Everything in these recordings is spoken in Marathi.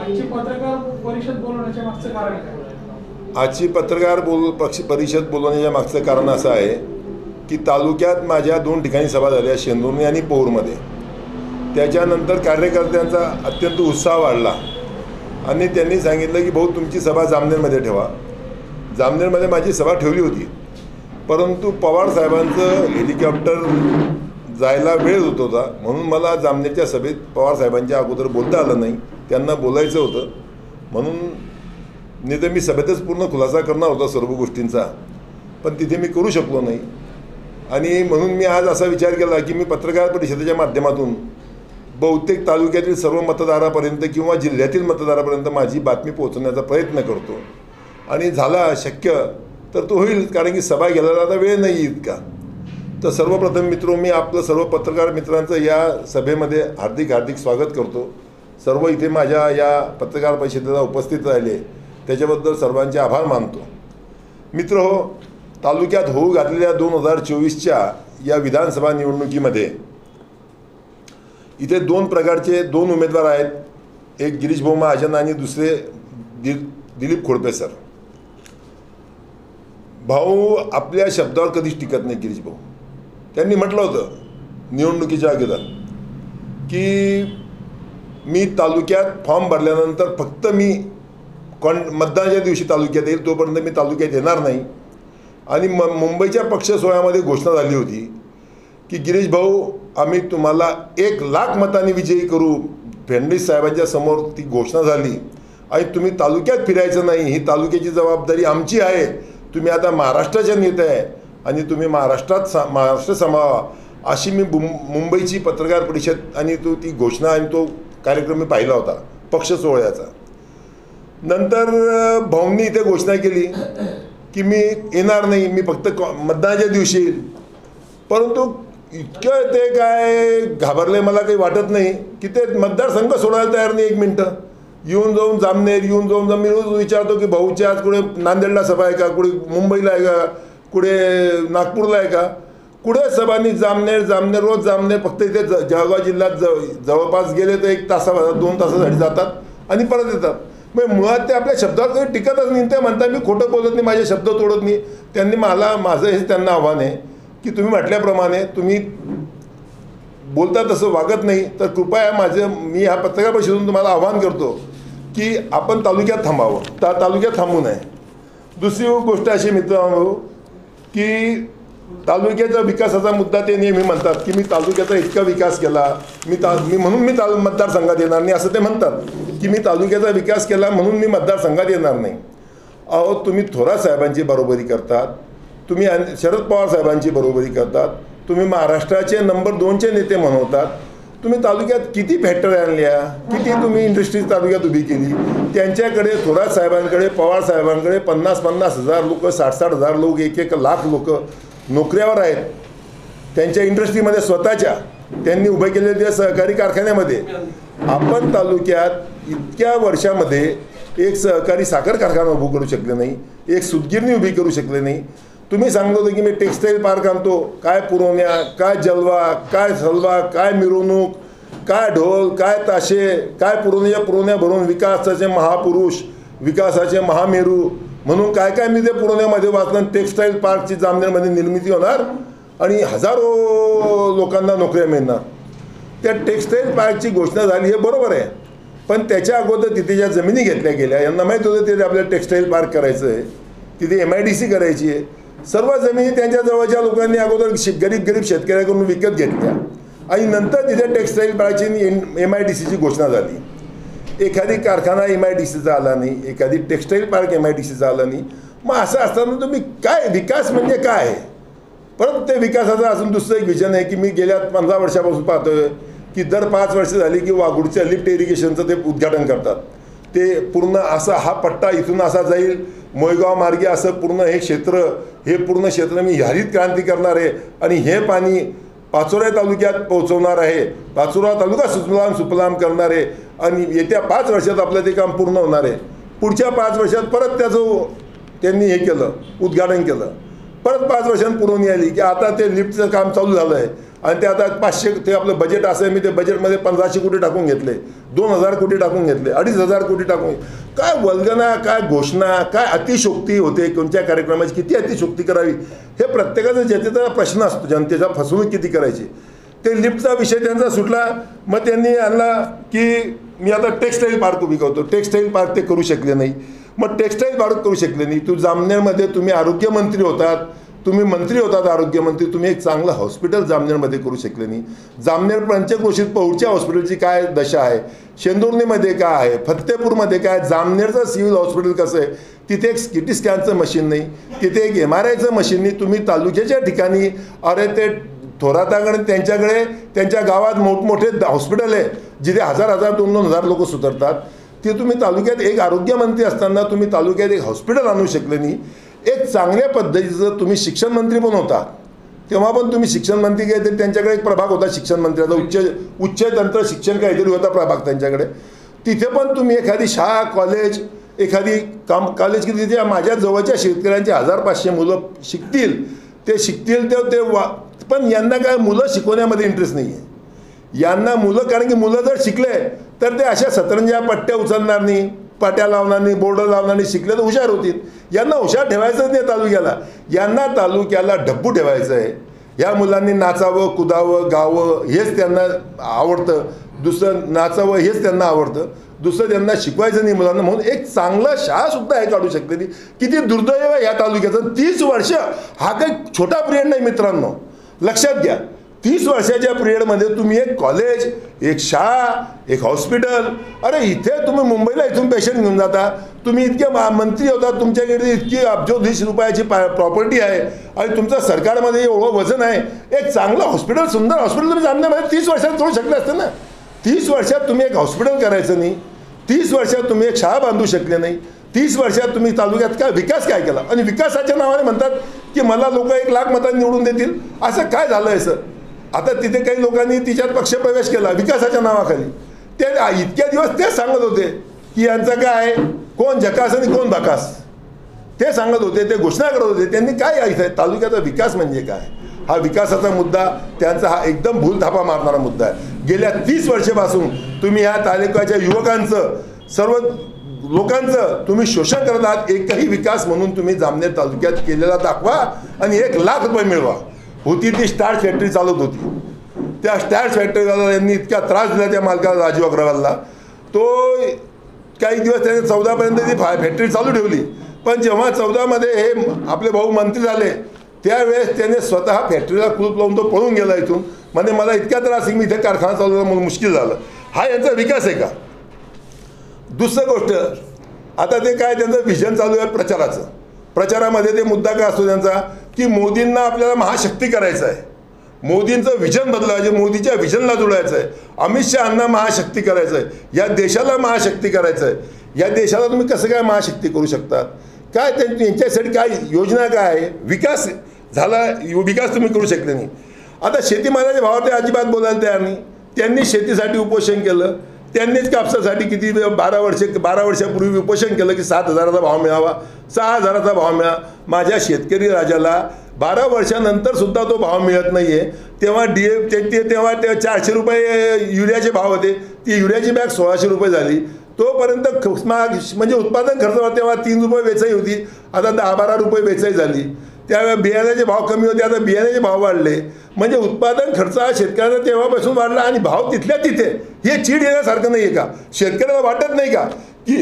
आजची पत्रकार परिषद बोलवण्याच्या मागचं कारण काय? आजची पत्रकार परिषद बोलवण्याच्या मागचं कारण असं आहे की तालुक्यात माझ्या 2 ठिकाणी सभा झाल्या, शेंदुर्णी आणि पौरमध्ये. त्याच्यानंतर कार्यकर्त्यांचा अत्यंत उत्साह वाढला आणि त्यांनी सांगितलं की भाऊ तुमची सभा जामनेरमध्ये ठेवा. जामनेरमध्ये माझी सभा ठेवली होती, परंतु पवार साहेबांचं हेलिकॉप्टर जायला वेळ होत होता, म्हणून मला जामनेरच्या सभेत पवार साहेबांच्या अगोदर बोलता आलं नाही. त्यांना बोलायचं होतं म्हणून, नाही तर मी सभेतच पूर्ण खुलासा करणार होता सर्व गोष्टींचा, पण तिथे मी करू शकलो नाही. आणि म्हणून मी आज असा विचार केला की मी पत्रकार परिषदेच्या माध्यमातून बहुतेक तालुक्यातील सर्व मतदारापर्यंत किंवा जिल्ह्यातील मतदारापर्यंत माझी बातमी पोहोचवण्याचा प्रयत्न करतो. आणि झाला शक्य तर तो होईल, कारण की सभा घ्यायला आता वेळ नाही इतका. तर सर्वप्रथम मित्रो, मी आपलं सर्व पत्रकार मित्रांचं या सभेमध्ये हार्दिक स्वागत करतो. सर्व इथे माझ्या या पत्रकार परिषदेला उपस्थित राहिले त्याच्याबद्दल सर्वांचे आभार मानतो. मित्र हो, तालुक्यात होऊ घातलेल्या 2024च्या या विधानसभा निवडणुकीमध्ये इथे 2 प्रकारचे 2 उमेदवार आहेत. एक गिरीश भाऊ महाजन आणि दुसरे दिलीप खोडपे सर. भाऊ आपल्या शब्दावर कधीच टिकत नाही. गिरीश भाऊ त्यांनी म्हटलं होतं निवडणुकीच्या अगोदर की मी तालुक्यात फॉर्म भरल्यानंतर फक्त मी मतदानाच्या दिवशी तालुक्यात येईल, तोपर्यंत मी तालुक्यात येणार नाही. आणि मुंबईच्या पक्ष सोहळ्यामध्ये घोषणा झाली होती की गिरीश भाऊ आम्ही तुम्हाला 1,00,000 मतांनी विजयी करू. फडणवीस साहेबांच्या समोर ती घोषणा झाली आणि तुम्ही तालुक्यात फिरायचं नाही, ही तालुक्याची जबाबदारी आमची आहे. तुम्ही आता महाराष्ट्राचे नेते आहे आणि तुम्ही महाराष्ट्र सांभाळा, अशी मी मुंबईची पत्रकार परिषद आणि ती घोषणा आणि तो कार्यक्रम मी पाहिला होता पक्ष सोहळ्याचा. नंतर भाऊंनी इथे घोषणा केली की मी येणार नाही, मी फक्त मतदानाच्या दिवशी येईल. परंतु इतकं ते काय घाबरले मला काही वाटत नाही की ते मतदारसंघ सोडायला तयार नाही. 1 मिनटं येऊन जाऊन जामनेर, येऊन जाऊन मी रोज विचारतो की भाऊची आज कुठे नांदेडला सभा आहे का, कुठे मुंबईला आहे का, कुठे नागपूरला आहे का, कुठे सभानी जामनेर रोज जामनेर. फक्त इथे जळगाव जिल्ह्यात जवळपास गेले तर 1 तासा 2 तासासाठी जातात आणि परत येतात. मग मुळात ते आपल्या शब्दावर काही टिकतच नाही. ते म्हणतात मी खोटं बोलत नाही, माझे शब्द तोडत नाही. त्यांनी माझं हेच त्यांना आव्हान आहे की तुम्ही म्हटल्याप्रमाणे तुम्ही बोलता तसं वागत नाही तर कृपया मी ह्या पत्रकार परिषदेतून तुम्हाला आवाहन करतो की आपण तालुक्यात थांबावं, तालुक्यात थांबू नये. दुसरी गोष्ट अशी मित्रांनो की तालुक्याचा विकासाचा मुद्दा ते नेहमी म्हणतात की मी तालुक्याचा इतका विकास केला, म्हणून मी मतदारसंघात येणार नाही असं ते म्हणतात की मी तालुक्याचा विकास केला म्हणून मी मतदारसंघात येणार नाही. अहो तुम्ही थोरात साहेबांची बरोबरी करतात, तुम्ही शरद पवार साहेबांची बरोबरी करतात, तुम्ही महाराष्ट्राचे नंबर 2चे नेते म्हणवतात. तुम्ही तालुक्यात किती फॅक्टरी आणल्या, किती तुम्ही इंडस्ट्रीज तालुक्यात उभी केली. त्यांच्याकडे थोरात साहेबांकडे पवार साहेबांकडे 50-50 हजार लोक, 60-60 हजार लोक, 1-1 लाख लोक नोकऱ्यावर आहेत. त्यांच्या इंडस्ट्रीमध्ये स्वतःच्या त्यांनी उभे केलेल्या सहकारी कारखान्यामध्ये. आपण तालुक्यात इतक्या वर्षामध्ये एक सहकारी साखर कारखाना उभं करू शकले नाही, एक सूतगिरणी उभी करू शकले नाही. तुम्ही सांगत होते की मी टेक्स्टाईल पार्क आणतो, काय पुरवण्या, काय जलवा, काय सलवा, काय मिरवणूक, काय ढोल, काय ताशे, काय पुरवण्या भरून विकासाचे महापुरुष, विकासाचे महामेरू म्हणून काय काय मी ते पुरवण्यामध्ये वाचलं. टेक्स्टाईल पार्कची जामनेरमध्ये निर्मिती होणार आणि हजारो लोकांना नोकऱ्या मिळणार. त्या टेक्स्टाईल पार्कची घोषणा झाली हे बरोबर आहे, पण त्याच्या अगोदर तिथे ज्या जमिनी घेतल्या गेल्या, यांना माहीत होतं ते आपल्याला टेक्स्टाईल पार्क करायचं आहे, तिथे MIDC करायची आहे. सर्व जमिनी त्यांच्या जवळच्या लोकांनी अगोदर गरीब शेतकऱ्याकडून विकत घेतल्या आणि नंतर तिथे टेक्स्टाईल पार्कची MIDCची घोषणा झाली. एखादी कारखाना MIDCचा आला नाही, एखादी टेक्स्टाईल पार्क MIDCचा आला नाही. मग असं असताना तुम्ही काय विकास म्हणजे काय आहे? परत ते विकासाचं अजून दुसरं एक विजन आहे की मी गेल्या 15 वर्षापासून पाहतोय की दर 5 वर्ष झाली की वाघुडच्या लिफ्ट इरिगेशनचं ते उद्घाटन करतात. ते पूर्ण असा हा पट्टा इथून असा जाईल मोयगाव मार्गे, असं पूर्ण हे पूर्ण क्षेत्र मी हरित क्रांती करणार आहे आणि हे पाणी पाचोरा तालुक्यात पोहोचवणार आहे, पाचोरा तालुका सुफलाम करणार आहे आणि येत्या 5 वर्षात आपलं ते काम पूर्ण होणार आहे. पुढच्या 5 वर्षात परत त्याचं त्यांनी हे केलं, उद्घाटन केलं. परत 5 वर्षांनी पुरवणी आली की आता ते लिफ्टचं काम चालू झालं आहे आणि ते आता 500 ते आपलं बजेट असं आहे, मी ते बजेटमध्ये 1500 कोटी टाकून घेतले, 2000 कोटी टाकून घेतले, 2500 कोटी टाकून. काय वल्गना, काय घोषणा, काय अतिशोक्ती होते कोणत्या कार्यक्रमाची, किती अतिशोक्ती करावी हे प्रत्येकाचा जनतेचा प्रश्न असतो, जनतेचा फसवणूक किती करायची. ते लिफ्टचा विषय त्यांचा सुटला, मग त्यांनी आणला की मी आता टेक्स्टाईल पार्क उभी करतो. टेक्स्टाईल पार्क ते करू शकले नाही. मग टेक्स्टाईल पार्क करू शकले नाही. तू जामनेरमध्ये तुम्ही आरोग्यमंत्री होतात, तुम्ही मंत्री होतात आरोग्यमंत्री, तुम्ही एक चांगलं हॉस्पिटल जामनेरमध्ये करू शकले नाही. जामनेर पंचक्रोशीत पौडच्या हॉस्पिटलची काय दशा आहे, शेंदुर्णीमध्ये काय आहे, फत्तेपूरमध्ये काय, जामनेरचं सिव्हिल हॉस्पिटल कसं आहे, तिथे एक सिटी स्कॅनचं मशीन नाही, तिथे एक MRIचं मशीन नाही. तुम्ही तालुक्याच्या ठिकाणी अरे ते थोराताकडे त्यांच्याकडे त्यांच्या गावात मोठमोठे हॉस्पिटल आहे जिथे 1000 2,000 लोक सुधारतात. ते तुम्ही तालुक्यात एक आरोग्यमंत्री असताना तुम्ही तालुक्यात एक हॉस्पिटल आणू शकले नाही. एक चांगल्या पद्धतीचं तुम्ही शिक्षण मंत्री पण होता, तेव्हा पण तुम्ही शिक्षण मंत्री काहीतरी त्यांच्याकडे एक प्रभाग होता शिक्षण मंत्र्याचा, उच्च तंत्र शिक्षण काहीतरी होता प्रभाग त्यांच्याकडे. तिथे पण तुम्ही एखादी शाळा कॉलेज एखादी कॉलेज की तिथे माझ्या जवळच्या शेतकऱ्यांचे 1500 मुलं शिकतील, ते शिकतील ते पण यांना काय मुलं शिकवण्यामध्ये इंटरेस्ट नाही आहे. यांना मुलं, कारण की मुलं जर शिकले तर ते अशा सतरंज्या पट्ट्या उचलणार नाही, पाट्या लावणार नाही, बोर्ड लावणार नाही, शिकले तर हुशार होतील. यांना हुशार ठेवायचंच नाही तालुक्याला, यांना तालुक्याला डब्बू ठेवायचं आहे. या मुलांनी नाचावं, कुदावं, गावं हेच त्यांना आवडतं, दुसरं नाचावं हेच त्यांना आवडतं, दुसरं त्यांना शिकवायचं नाही मुलांना. म्हणून एक चांगला शाळासुद्धा हे काढू शकते ती. किती दुर्दैव आहे या तालुक्याचं. 30 वर्ष हा काही छोटा पिरियड नाही मित्रांनो, लक्षात घ्या. 30 वर्षाच्या पिरियडमध्ये तुम्ही एक कॉलेज, एक शाळा, एक हॉस्पिटल, अरे इथे तुम्ही मुंबईला इथून पेशंट घेऊन जाता. तुम्ही इतके मंत्री होता, तुमच्याकडे इतकी अब्जोधीश रुपयाची प्रॉपर्टी आहे आणि तुमचं सरकारमध्ये एवढं वजन आहे. एक चांगलं हॉस्पिटल, सुंदर हॉस्पिटल तुम्ही जामनेरमध्ये 30 वर्षात करू शकले असते ना. 30 वर्षात तुम्ही एक हॉस्पिटल करायचं नाही, 30 वर्षात तुम्ही एक शाळा बांधू शकले नाही, 30 वर्षात तुम्ही तालुक्यात काय विकास काय केला. आणि विकासाच्या नावाने म्हणतात की मला लोक 1 लाख मतांनी निवडून देतील. असं काय झालं आहे सर. आता तिथे काही लोकांनी तिच्यात पक्षप्रवेश केला विकासाच्या नावाखाली. ते इतक्या दिवस तेच सांगत होते की यांचं काय, कोण झकास आणि कोण भकास, ते सांगत होते, ते घोषणा करत होते. त्यांनी काय आहे तालुक्याचा विकास म्हणजे काय, हा विकासाचा मुद्दा त्यांचा हा एकदम भूलथापा मारणारा मुद्दा आहे. गेल्या 30 वर्षापासून तुम्ही या तालुक्याच्या युवकांचं, सर्व लोकांचं तुम्ही शोषण करत आहात. एकही विकास म्हणून तुम्ही जामनेर तालुक्यात केलेला दाखवा आणि 1 लाख रुपये मिळवा. होती ती स्टार्च फॅक्टरी चालत होती, त्या स्टार्च फॅक्टरीला यांनी इतका त्रास दिला त्या मालकाला, राजीव अग्रवालला. तो काही दिवस त्याने 14पर्यंत ती फॅक्टरी चालू ठेवली. पण जेव्हा 14मध्ये हे आपले भाऊ मंत्री झाले त्यावेळेस त्याने स्वतः फॅक्टरीला कुलूप लावून तो पळून गेला इथून. म्हणजे मला इतका त्रास आहे, मी इथे कारखाना चालवला म्हणून मुश्किल झालं. हा यांचा विकास आहे का. दुसरं गोष्ट, आता ते काय त्यांचं व्हिजन चालू आहे प्रचाराचं. प्रचारामध्ये ते मुद्दा काय असतो त्यांचा की मोदींना आपल्याला महाशक्ती करायचं आहे, मोदींचं व्हिजन बदलायचं, मोदीच्या व्हिजनला जुळायचं आहे, अमित शहांना महाशक्ती करायचं आहे, या देशाला महाशक्ती करायचं आहे. या देशाला तुम्ही कसं काय महाशक्ती करू शकतात, काय त्यांच्यासाठी काय योजना काय आहे, विकास झाला, विकास तुम्ही करू शकले नाही. आता शेतीमालाच्या भावात ते अजिबात बोलायला तयार नाही. त्यांनी शेतीसाठी उपोषण केलं, त्यांनीच कापसासाठी किती 12 वर्षापूर्वी उपोषण केलं की 7,000चा भाव मिळावा, 6,000चा भाव मिळा. माझ्या शेतकरी राजाला 12 वर्षानंतर सुद्धा तो भाव मिळत नाही आहे. तेव्हा तेव्हा 400 रुपये युरियाचे भाव होते, ती युरियाची बॅग 1600 रुपये झाली. तोपर्यंत म्हणजे उत्पादन खर्च तेव्हा 3 रुपये वेचाई होती, आता 10-12 रुपये वेचाई झाली. त्यावेळेस बियाण्याचे भाव कमी होते, आता बियाण्याचे भाव वाढले. म्हणजे उत्पादन खर्च हा शेतकऱ्याचा तेव्हापासून वाढला आणि भाव तिथल्या तिथे. हे चीड येण्यासारखं नाही आहे का. शेतकऱ्याला वाटत नाही का की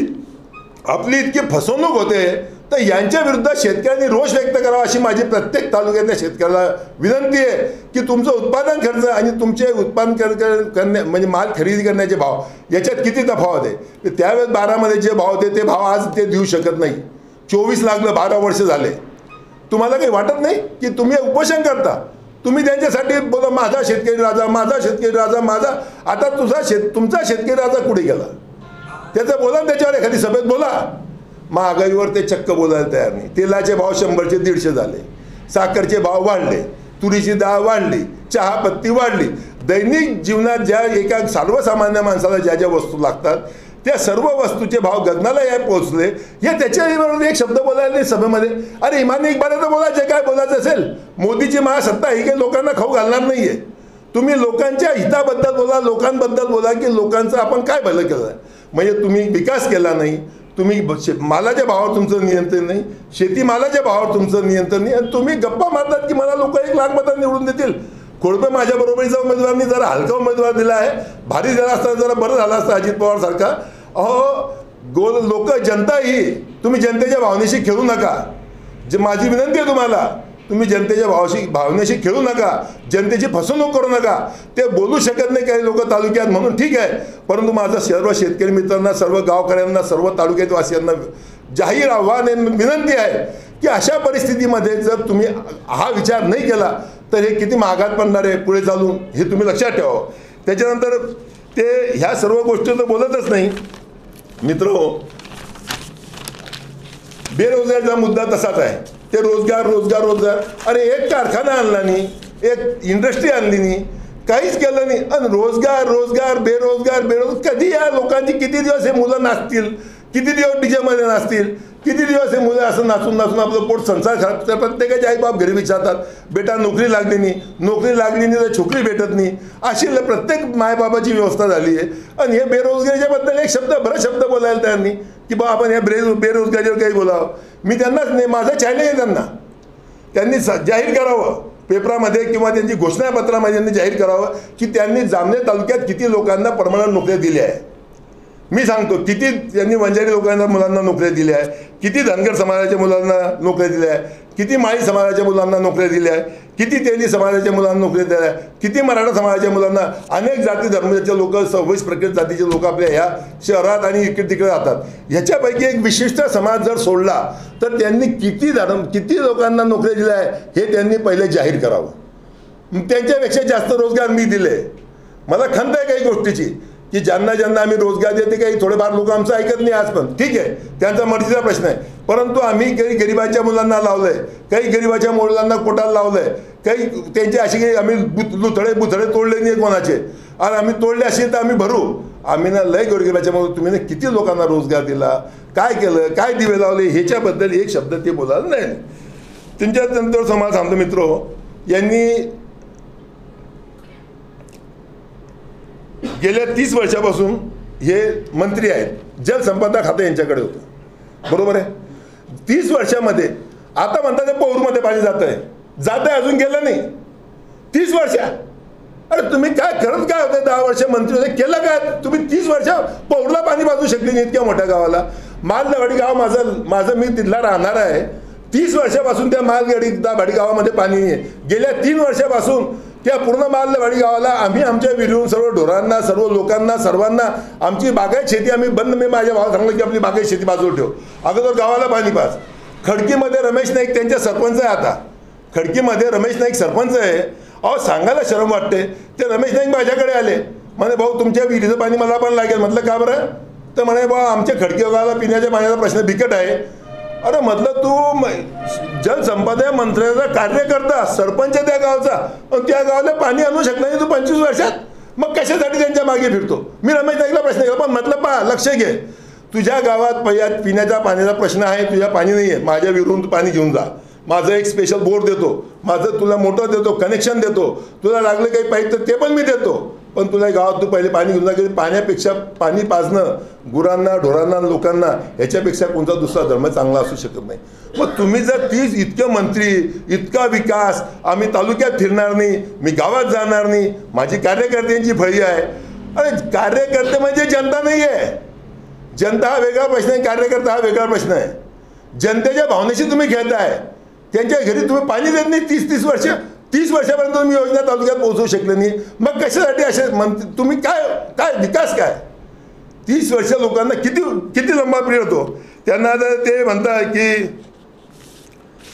आपली इतकी फसवणूक होते, तर यांच्या विरुद्ध शेतकऱ्यांनी रोष व्यक्त करावा अशी माझी प्रत्येक तालुक्यातल्या शेतकऱ्याला विनंती आहे की तुमचं उत्पादन खर्च आणि तुमचे उत्पादन म्हणजे माल खरेदी करण्याचे भाव याच्यात किती तफावत आहे. त्यावेळेस 12मध्ये जे भाव होते ते भाव आज ते देऊ शकत नाही. 24 लागलं, 12 वर्ष झाले. तुम्हाला काही वाटत नाही की तुम्ही उपोषण करता, तुम्ही त्यांच्यासाठी बोला माझा शेतकरी राजा, माझा शेतकरी राजा, माझा. आता तुमचा शेतकरी राजा कुठे गेला त्याचं बोला, त्याच्यावर एखादी सभेत बोला. महागाईवर ते चक्क बोलायला तयार नाही. तेलाचे भाव 100चे 150 झाले, साखरचे भाव वाढले, तुरीची डाळ वाढली, चहापत्ती वाढली. दैनिक जीवनात ज्या एका सर्वसामान्य माणसाला ज्या ज्या वस्तू लागतात त्या सर्व वस्तूचे भाव गगनाला या पोहोचले, हे त्याच्याबरोबर एक शब्द बोलायला नाही सभेमध्ये. अरे इमानी इकबाल तर बोलायचे, काय बोलायचं असेल. मोदीची महासत्ता ही काही लोकांना खाऊ घालणार नाही आहे. तुम्ही लोकांच्या हिताबद्दल बोला, लोकांबद्दल बोला की लोकांचं आपण काय भलं केलं. म्हणजे तुम्ही विकास केला नाही, तुम्ही मालाच्या भावावर तुमचं नियंत्रण नाही, शेतीमालाच्या भावावर तुमचं नियंत्रण नाही, आणि तुम्ही गप्पा मारतात की मला लोक 1 लाख मतांनी निवडून देतील. खोडपे माझ्या बरोबरीचा उमेदवारांनी जरा हलका उमेदवार दिला आहे, भारी दिला असता जरा बरं झालं असतं अजित पवार सारखा. अहो लोक, जनता ही, तुम्ही जनतेच्या भावनेशी खेळू नका. जे माझी विनंती आहे तुम्हाला, तुम्ही जनतेच्या भावनेशी खेळू नका, जनतेची फसवणूक करू नका. ते बोलू शकत नाही काही लोक तालुक्यात म्हणून ठीक आहे, परंतु माझं सर्व शेतकरी मित्रांना, सर्व गावकऱ्यांना, सर्व तालुक्यात वासियांना जाहीर आव्हान विनंती आहे की अशा परिस्थितीमध्ये जर तुम्ही हा विचार नाही केला तर हे किती महागात पडणार आहे पुढे चालून, हे तुम्ही लक्षात ठेवा. त्याच्यानंतर ते ह्या सर्व गोष्टी तर बोलतच नाही. मित्र, बेरोजगारीचा मुद्दा तसाच आहे. ते रोजगार रोजगार रोजगार, अरे एक कारखाना आणला नाही, एक इंडस्ट्री आणली नाही, काहीच केलं नाही. आणि रोजगार रोजगार बेरोजगार बेरोजगार, कधी या लोकांची किती दिवस हे मुलं नाचतील, किती दिवस डीजेमध्ये नाचतील, किती दिवस हे मुलं असं नाचून नाचून आपलं पोट संसार खराब. तर प्रत्येकाचे आईबाप घरी विचारतात, बेटा नोकरी लागली नाही, नोकरी लागली नाही तर छोकरी भेटत नाही, अशी प्रत्येक मायबाबाची व्यवस्था झाली आहे. आणि हे बेरोजगारीच्याबद्दल एक शब्द, बरं शब्द बोलायला तयार नाही की बा आपण या बेरोजगारीवर काही बोलावं. मी त्यांनाच नाही, माझं चॅलेंज आहे त्यांना, त्यांनी जाहीर करावं पेपरामध्ये किंवा त्यांची घोषणापत्रामध्ये त्यांनी जाहीर करावं की त्यांनी जामनेर तालुक्यात किती लोकांना परमनंट नोकऱ्या दिल्या आहे. मी सांगतो किती त्यांनी वंजारी लोकांना मुलांना नोकऱ्या दिल्या आहे, किती धनगर समाजाच्या मुलांना नोकऱ्या दिल्या आहे, किती माळी समाजाच्या मुलांना नोकऱ्या दिल्या आहे, किती तेली समाजाच्या मुलांना नोकऱ्या दिल्या आहे, किती मराठा समाजाच्या मुलांना. अनेक जाती धर्माचे लोक, 26 प्रकृत जातीचे लोक आपल्या ह्या शहरात आणि इकडे तिकडे राहतात. ह्याच्यापैकी एक विशिष्ट समाज जर सोडला तर त्यांनी किती लोकांना नोकऱ्या दिल्या आहे हे त्यांनी पहिले जाहीर करावं. त्यांच्यापेक्षा जास्त रोजगार मी दिले. मला खंत आहे काही गोष्टीची की ज्यांना ज्यांना आम्ही रोजगार देते, काही थोडेफार लोक आमचं ऐकत नाही आज पण, ठीक आहे, त्यांचा मर्जीचा प्रश्न आहे. परंतु आम्ही काही गरिबाच्या मुलांना लावलंय, काही गरिबाच्या मुलांना कोटाला लावलंय, काही त्यांचे असे काही आम्ही बुथडे तोडले नाही कोणाचे. आणि आम्ही तोडले असे तर आम्ही भरू. आम्ही ना लय गरिबाच्या मुलं, तुम्ही ना किती लोकांना रोजगार दिला, काय केलं, काय दिवे लावले, ह्याच्याबद्दल एक शब्द ते बोलायला नाही. त्यांच्यानंतर समाज सांगतो मित्र, यांनी गेल्या 30 वर्षापासून हे मंत्री आहेत, जलसंपदा खातं यांच्याकडे होतं, बरोबर आहे. 30 वर्षामध्ये आता म्हणतात ते पौरमध्ये पाणी जात आहे, अजून गेलं नाही. 30 वर्ष, अरे तुम्ही काय करत काय होते, 10 वर्ष मंत्री होते, केलं काय तुम्ही? 30 वर्ष पौरला पाणी बाजू शकली नाही इतक्या मोठ्या गावाला. मालदवाडी गाव माझं मी तिथला राहणार आहे. 30 वर्षापासून त्या मालगाडी गावामध्ये पाणी नाही आहे. गेल्या 3 वर्षापासून त्या पूर्ण मालवाडी गावाला आम्ही आमच्या विहिरीहून सर्व ढोरांना, सर्व लोकांना, सर्वांना आमची बागायत शेती आम्ही बंद. मी माझ्या भावाला सांगलं की आपली बागायत शेती बाजूला ठेव, अगोदर गावाला पाणी पास. खडकीमध्ये रमेश नाईक त्यांचे सरपंच आहे. आता खडकीमध्ये रमेश नाईक सरपंच आहे. अहो सांगायला शरम वाटते. ते रमेश नाईक माझ्याकडे आले, म्हणे भाऊ तुमच्या विहिरीचं पाणी मला पण लागेल. म्हटलं का बरं? तर म्हणे भाऊ आमच्या खडकी गावाला पिण्याच्या पाण्याचा प्रश्न बिकट आहे. अरे म्हटलं तू जलसंपदा मंत्र्याचा कार्यकर्ता, सरपंच त्या गावचा, त्या गावाला पाणी आणू शकला नाही तू 25 वर्षात, मग कशासाठी त्यांच्या मागे फिरतो? मी रमेश नाईकला प्रश्न केला, पण म्हटलं पहा लक्ष घे, तुझ्या गावात पिण्याच्या पाण्याचा प्रश्न आहे, तुझ्या पाणी नाही आहे, माझ्या विहिरीहून तू पाणी घेऊन जा. माझं एक स्पेशल बोर्ड देतो, माझं तुला मोटर देतो, कनेक्शन देतो, तुला लागलं काही पाहिजे तर ते पण मी देतो, पण तुला गावात तू पहिले पाणी घेऊन जा. की पाण्यापेक्षा पाणी पाजणं गुरांना, ढोरांना, लोकांना ह्याच्यापेक्षा कोणता दुसरा धर्म चांगला असू शकत नाही. मग तुम्ही जर 30 इतके मंत्री, इतका विकास, आम्ही तालुक्यात फिरणार नाही, मी गावात जाणार नाही, माझी कार्यकर्त्यांची फळी आहे. अरे कार्यकर्ते म्हणजे जनता नाही आहे. जनता हा वेगळा प्रश्न आहे, कार्यकर्ता हा वेगळा प्रश्न आहे. जनतेच्या भावनेशी तुम्ही खेळताय. त्यांच्या घरी तुम्ही पाणी देत नाही 30 वर्ष. 30 वर्षापर्यंत तुम्ही योजना तालुक्यात पोहोचवू शकले नाही. मग कशासाठी असे तुम्ही काय विकास काय? 30 वर्ष लोकांना किती लंबा पिरियड होतो. त्यांना ते म्हणतात की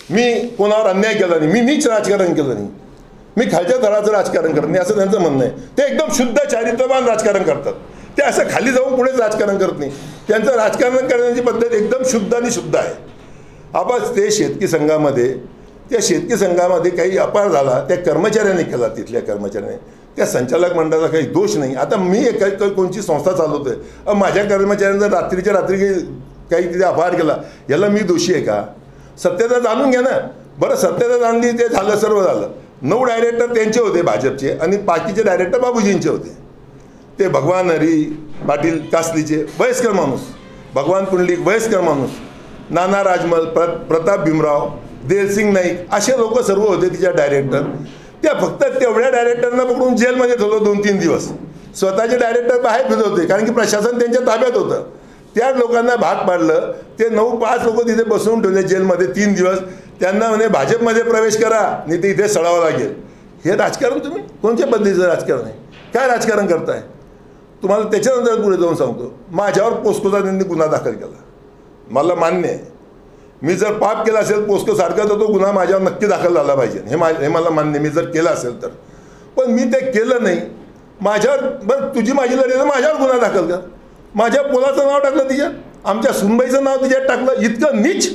मी कोणावर अन्याय केला नाही, मी नीच राजकारण केलं नाही, मी खालच्या तळाचं राजकारण करत नाही, असं त्यांचं म्हणणं आहे. ते एकदम शुद्ध चारित्र्यवान राजकारण करतात. ते असं खाली जाऊन पुढेच राजकारण करत नाही. त्यांचं राजकारण करण्याची पद्धत एकदम शुद्ध आणि शुद्ध आहे. आपण ते शेतकी संघामध्ये, त्या शेतकी संघामध्ये काही अपहार झाला, त्या कर्मचाऱ्यांनी केला, तिथल्या कर्मचाऱ्याने त्या संचालक मंडळाचा काही दोष नाही. आता मी कोणची संस्था चालवतोय, माझ्या कर्मचाऱ्यांचा रात्रीच्या रात्री काही तिथे अपहार केला, याला मी दोषी आहे का? सत्यता जाणून घ्या ना. बरं, सत्यता जाणली, ते झालं, सर्व झालं. 9 डायरेक्टर त्यांचे होते भाजपचे आणि बाकीचे डायरेक्टर बाबूजींचे होते. ते भगवान हरी पाटील कासलीचे वयस्कर माणूस, भगवान पुंडलिक वयस्कर माणूस, नाना राजमल, प्रताप भीमराव, देलसिंग नाईक असे लोक सर्व होते तिच्या डायरेक्टर. त्या फक्त तेवढ्या डायरेक्टरना पकडून जेलमध्ये ठेवलं 2-3 दिवस. स्वतःचे डायरेक्टर बाहेर फिरत होते कारण की प्रशासन त्यांच्या ताब्यात होतं. त्या लोकांना भाग पाडलं. ते 9-5 लोक तिथे बसवून ठेवले जेलमध्ये 3 दिवस. त्यांना म्हणे भाजपमध्ये प्रवेश करा, नाही ते इथे सडावं लागेल. हे राजकारण तुम्ही कोणत्या पद्धतीचं राजकारण आहे? काय राजकारण करताय? तुम्हाला त्याच्यानंतर पुढे जाऊन सांगतो. माझ्यावर पोस्कोचा त्यांनी गुन्हा दाखल केला. मला मान्य आहे, मी जर पाप केलं असेल पोस्कोसारखा तर तो गुन्हा माझ्यावर नक्की दाखल झाला पाहिजे, हे मला मान्य, मी जर केलं असेल तर. पण मी ते केलं नाही. माझ्यावर बरं, तुझी माझी लढाई तर माझ्यावर गुन्हा दाखल कर. माझ्या पोलाचं नाव टाकलं तिच्यात, आमच्या सुनबाईचं नाव तिच्यात टाकलं. इतकं नीच,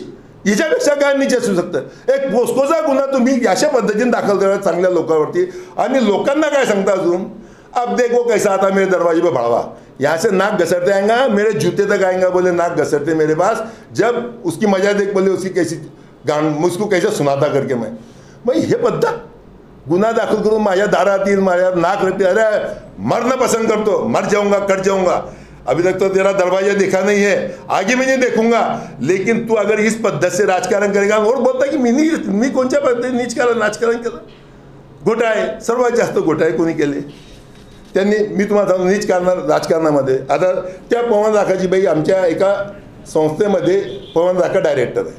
हिच्यापेक्षा काय नीच असू शकतं? एक पोस्कोचा गुन्हा तुम्ही अशा पद्धतीने दाखल करा चांगल्या लोकांवरती, आणि लोकांना काय सांगता अजून, अब देखो कैसा आता मेरे दरवाजे पे भड़वा, यहाँ से नाक घसरते आएगा, मेरे जूते तक आएगा, बोले नाक घसरते मेरे पास, जब उसकी मजा देख, बोले उसकी कैसी गान, मुझको कैसे सुनाता करके मैं हे पद्धत गुन्हा दाखल करून माझ्या दारात येईल, माझ्या नाक रखते. अरे मरना पसंद करतो, मर जाऊंगा, कट जाऊंगा, अभी तक तो तेरा दरवाजा देखा नहीं है, आगे मैं नहीं देखूंगा. लेकिन तू अगर इस पद्धत से राजकारण करेगा और बोलता की मी कोणत्या पद्धतीने नीचकारण राजकारण केलं? घोटाळे, सर्वात जास्त घोटाळे कोणी केले? त्यांनी. मी तुम्हाला सांगतो नीच राजकारणामध्ये. आता त्या पवन राखाची बाई आमच्या एका संस्थेमध्ये पवन राखा डायरेक्टर आहे.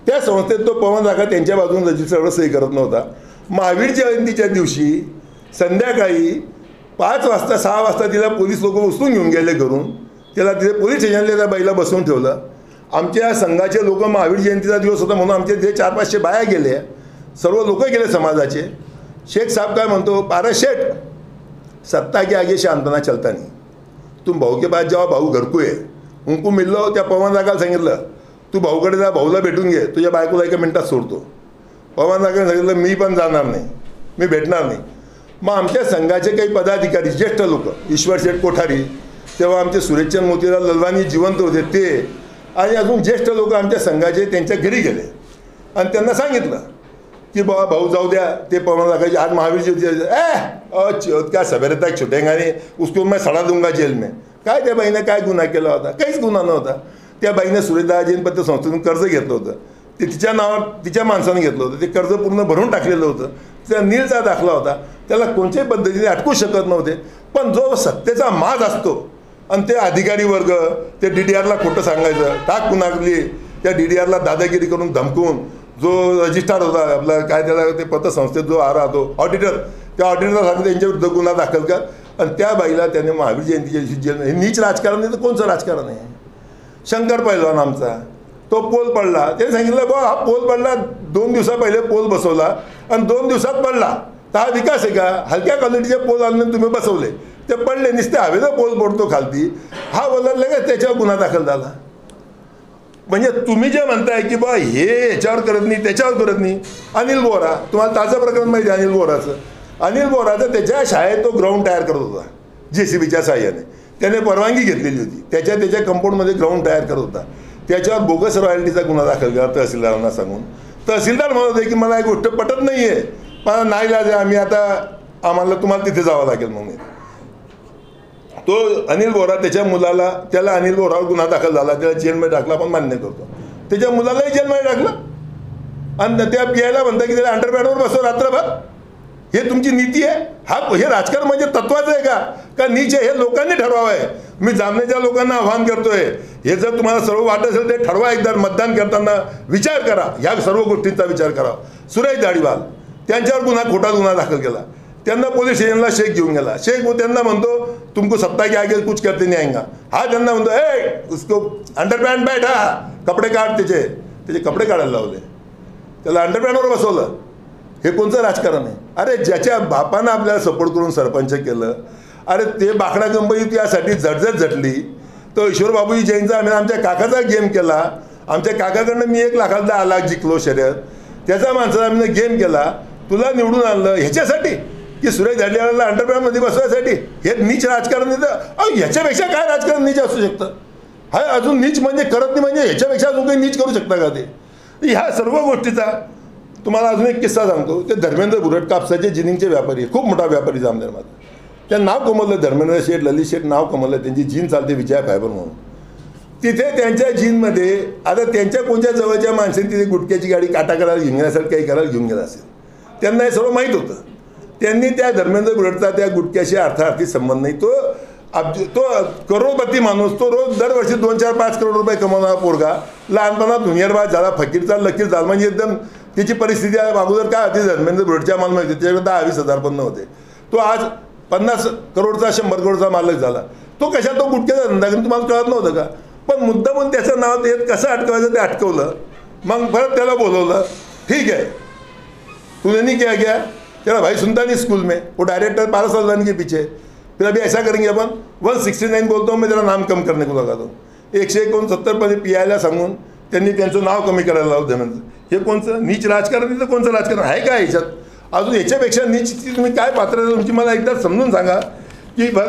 त्या संस्थेत तो पवन राखा त्यांच्या बाजून रजिस्टरवर सही करत नव्हता. महावीर जयंतीच्या दिवशी संध्याकाळी 5 वाजता 6 वाजता तिला पोलीस लोक उचलून घेऊन गेले घरून. त्याला तिथे पोलीस स्टेशनला त्या बाईला बसवून ठेवलं. आमच्या संघाचे लोक, महावीर जयंतीचा दिवस होता म्हणून आमच्या तिथे 400-500 बाया गेले, सर्व लोक गेले समाजाचे. शेख साहब काय म्हणतो, पारस शेठ, सत्ता के आगे शांतना चलता नहीं. तुम भाऊ के पास जाओ, भाऊ घर को आहे. उनको मिळलो, त्या पवन राखाला सांगितलं तू भाऊकडे जा, भाऊला भेटून घे, तुझ्या बायकोला 1 मिनिटात सोडतो. पवन राखाने सांगितलं मी पण जाणार नाही, मी भेटणार नाही. मग आमच्या संघाचे काही पदाधिकारी, ज्येष्ठ लोक, ईश्वर शेठ कोठारी, तेव्हा आमचे सुरेशचंद मोतीलाल ललवानी जिवंत होते ते, आणि अजून ज्येष्ठ लोक आमच्या संघाचे त्यांच्या घरी गेले आणि त्यांना सांगितलं कि बाबा भाऊ जाऊ द्या, ते पवन राखाचे आज महावीर जी क्या सवेरे तक छुटेगा नहीं, उसको मैं सड़ा दूंगा जेल में. काय त्या बाईने काय गुन्हा केला होता? काहीच गुन्हा नव्हता. त्या बाईने सुरेशदास पत्र संस्थेतून कर्ज घेतलं होतं. ते तिच्या नावावर तिच्या माणसाने घेतलं होतं. ते कर्ज पूर्ण भरून टाकलेलं होतं. त्या नीलचा दाखला होता. त्याला कोणत्याही पद्धतीने अटकू शकत नव्हते. पण जो सत्तेचा माज असतो आणि ते अधिकारी वर्ग, ते DDRला खोटं सांगायचं, टाक कुणाकली, त्या DDRला दादागिरी करून धमकून, जो रजिस्ट्रार होता आपला, काय त्याला ते पतसंस्थेत जो राहतो ऑडिटर, त्या ऑडिटरला सांगतो त्यांच्या विरुद्ध गुन्हा दाखल कर. आणि त्या बाईला त्याने महावीर जयंतीच्या दिवशी जेल. हे नीच राजकारण नाही तर कोणचं राजकारण आहे? शंकर पहिलवान आमचा, तो पोल पडला, त्याने सांगितलं बा हा पोल पडला, 2 दिवसा पहिले पोल बसवला आणि 2 दिवसात पडला, तर हा विकास आहे का? हलक्या क्वालिटीचे पोल आणून तुम्ही बसवले, ते पडले, नुसते हवेचा पोल पडतो खालती, हा बोलला लगेच त्याच्यावर गुन्हा दाखल झाला. म्हणजे तुम्ही जे म्हणताय की बा हे याच्यावर करत नाही, त्याच्यावर करत नाही. अनिल बोरा, तुम्हाला ताजं प्रकरण माहिती आहे अनिल बोराचं. अनिल बोराचं त्याच्या शाळेत तो ग्राउंड तयार करत होता JCBच्या साहाय्याने. त्याने परवानगी घेतलेली होती, त्याच्या कंपाऊंडमध्ये ग्राउंड तयार करत होता. त्याच्यावर बोगस रॉयल्टीचा गुन्हा दाखल केला तहसीलदारांना सांगून. तहसीलदार म्हणत होते की मला एक गोष्ट पटत नाही आहे, पण नाही लाजे, आम्ही आता आम्हाला तुम्हाला तिथे जावं लागेल म्हणून. तो अनिल बोरा त्याच्या मुलाला, त्याला अनिल बोरावर गुन्हा दाखल झाला, त्याला जेलमध्ये टाकला, पण मान्य करतो. त्याच्या मुलालाही जेलमध्ये टाकलं आणि त्या पियाला म्हणता की त्याला अंडरपॅडवर बसव रात्रभर. हे तुमची नीती आहे? हे राजकारण म्हणजे तत्वाचं आहे का नीच आहे? हे लोकांनी ठरवावं आहे. मी जामनेच्या लोकांना आव्हान करतोय, हे जर तुम्हाला सर्व वाटत असेल ते ठरवा. एकदा मतदान करताना विचार करा, ह्या सर्व गोष्टींचा विचार करा. सुरेश दाढीवाल, त्यांच्यावर खोटा गुन्हा दाखल केला. त्यांना पोलीस स्टेशनला शेख घेऊन गेला. शेख त्यांना म्हणतो तुमको सत्ता के आगे कुछ करते नहीं आएगा. हा त्यांना म्हणतो उसको अंडरपॅन्ट पॅन्ट, हा कपडे काढ, त्याचे कपडे काढायला लावले, त्याला अंडरपॅन्टवर बसवलं. हे कोणतं राजकारण आहे? अरे ज्याच्या बापानं आपल्याला सपोर्ट करून सरपंच केलं, अरे ते बाकडा कंपनी यासाठी झटझट झटली. तो ईश्वर बाबूजी जैनचा आमच्या काकाचा गेम केला. आमच्या काकाकडनं मी 1 लाखात 10 लाख जिंकलो शर्यत. त्याचा माणसाला आम्ही गेम केला, तुला निवडून आणलं ह्याच्यासाठी. की सुरेश धडलेवाला अंडरग्राऊंडमध्ये बसवायसाठी हे नीच राजकारण येतं. ह्याच्यापेक्षा काय राजकारण नीच असू शकतं? हा अजून नीच म्हणजे करत नाही म्हणजे ह्याच्यापेक्षा अजून काही नीच करू शकता का ते? ह्या सर्व गोष्टीचा तुम्हाला अजून एक किस्सा सांगतो. ते धर्मेंद्र बुरट कापसाचे जिनिंगचे व्यापारी, खूप मोठा व्यापारी जामनेरमध्ये. त्यांचं नाव कमवलं, धर्मेंद्र शेठ, ललित शेठ नाव कमवलं. त्यांची जीन चालते विजया फायबर म्हणून. तिथे त्यांच्या जीनमध्ये आता त्यांच्या कोणत्या जवळच्या माणसाने तिथे गुटख्याची गाडी काटा करायला घेऊन गेला असेल, काही करायला घेऊन गेला असेल. त्यांना हे सर्व माहीत होतं. त्यांनी त्या धर्मेंद्र बुरटचा त्या गुटख्याशी अर्थार्थी संबंध नाही. तो करोडपती माणूस, तो रोज दरवर्षी 2, 4, 5 करोड रुपये कमवणारा पोरगा, लहानपणात हुनियरबाज झाला, फकीरचा लकीर झाला. म्हणजे एकदम त्याची परिस्थिती अगोदर काय होती, धर्मेंद्र बुरटच्या मालमत्तेत त्याच्याकडे 10-20 हजार पण नव्हते. तो आज 50 करोडचा 100 करोडचा मालक झाला. तो कशा तो गुटख्याचा धंदा करून तुम्हाला कळत नव्हतं का? पण मुद्दा म्हणून त्याचं नाव ते कसं अटकवायचं ते अटकवलं. मग परत त्याला बोलवलं. ठीक है, तूने नहीं क्या किया, तेरा भाई सुनता नहीं स्कूल में, वो डायरेक्टर 12 साल रहने के पीछे. फिर अभी ऐसा करेंगे अपन 169 बोलता हूँ मैं, तेरा नाम कम करने को लगा दूँ. 169 मध्ये पियायला सांगून त्यांनी त्यांचं नाव कमी करायला लावलं धनंजय. हे कोणचं नीच राजकारण? तर कोणचं राजकारण आहे का ह्याच्यात? अजून ह्याच्यापेक्षा नीचची तुम्ही काय पात्र तुमची मला एकदा समजून सांगा की बघ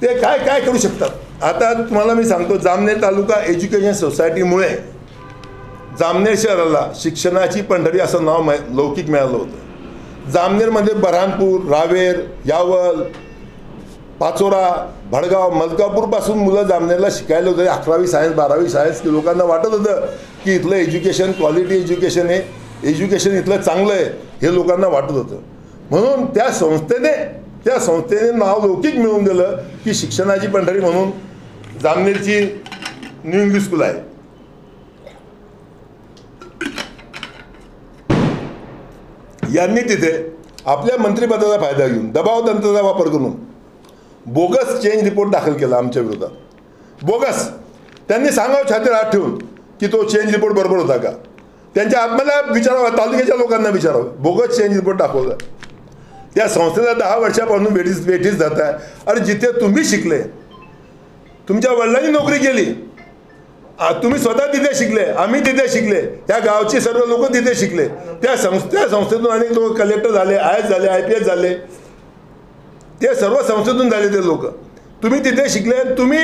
ते काय काय करू शकतात. आता तुम्हाला मी सांगतो, जामनेर तालुका एज्युकेशन सोसायटीमुळे जामनेर शहराला शिक्षणाची पंढरी असं नाव लौकिक मिळालं होतं. जामनेरमध्ये बऱ्हाणपूर, रावेर, यावल, पाचोरा, भडगाव, मलकापूरपासून मुलं जामनेरला शिकायला होते. 11वी सायन्स, 12वी सायन्स. की लोकांना वाटत होतं की इथलं एज्युकेशन क्वालिटी एज्युकेशन आहे, एज्युकेशन इथलं चांगलं आहे, हे लोकांना वाटत होतं. म्हणून त्या संस्थेने नाव लौकिक मिळवून दिलं की शिक्षणाची पंढरी म्हणून जामनेरची न्यू इंग्लिश स्कूल आहे. यांनी तिथे आपल्या मंत्रिपदाचा फायदा घेऊन दबाव तंत्राचा वापर करून बोगस चेंज रिपोर्ट दाखल केला आमच्या विरोधात. बोगस. त्यांनी सांगावं छातीवर हात ठेवून की तो चेंज रिपोर्ट बरोबर होता का. त्यांच्या आत्म्याला विचारावं, तालुक्याच्या लोकांना विचारावं. बोगस चेंज रिपोर्ट दाखवला. त्या संस्थेला 10 वर्षापासून वेठीस जात आहे. अरे जिथे तुम्ही शिकले, तुमच्या वडिलांनी नोकरी केली, तुम्ही स्वतः तिथे शिकले, आम्ही तिथे शिकले, त्या गावचे सर्व लोक तिथे शिकले. त्या संस्थेतून अनेक लोक कलेक्टर झाले, IAS झाले, IPS झाले, ते सर्व संस्थेतून झाले ते लोक. तुम्ही तिथे शिकले, तुम्ही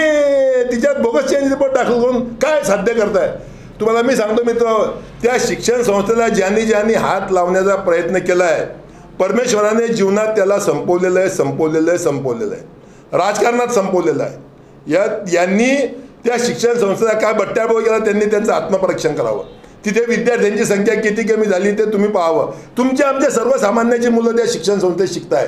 तिच्यात बोगस चेंज रिपोर्ट दाखल करून काय साध्य करताय? तुम्हाला मी सांगतो मित्र, त्या शिक्षण संस्थेला ज्यांनी हात लावण्याचा प्रयत्न केला आहे, परमेश्वराने जीवनात त्याला संपवलेलं आहे. राजकारणात संपवलेलं आहे. यांनी त्या शिक्षण संस्थेला काय बट्ट्याबोळ केला, त्यांनी त्यांचं आत्मपरीक्षण करावं. तिथे विद्यार्थ्यांची संख्या किती कमी झाली ते तुम्ही पाहावं. आमच्या सर्वसामान्याची मुलं त्या शिक्षण संस्थेत शिकताय.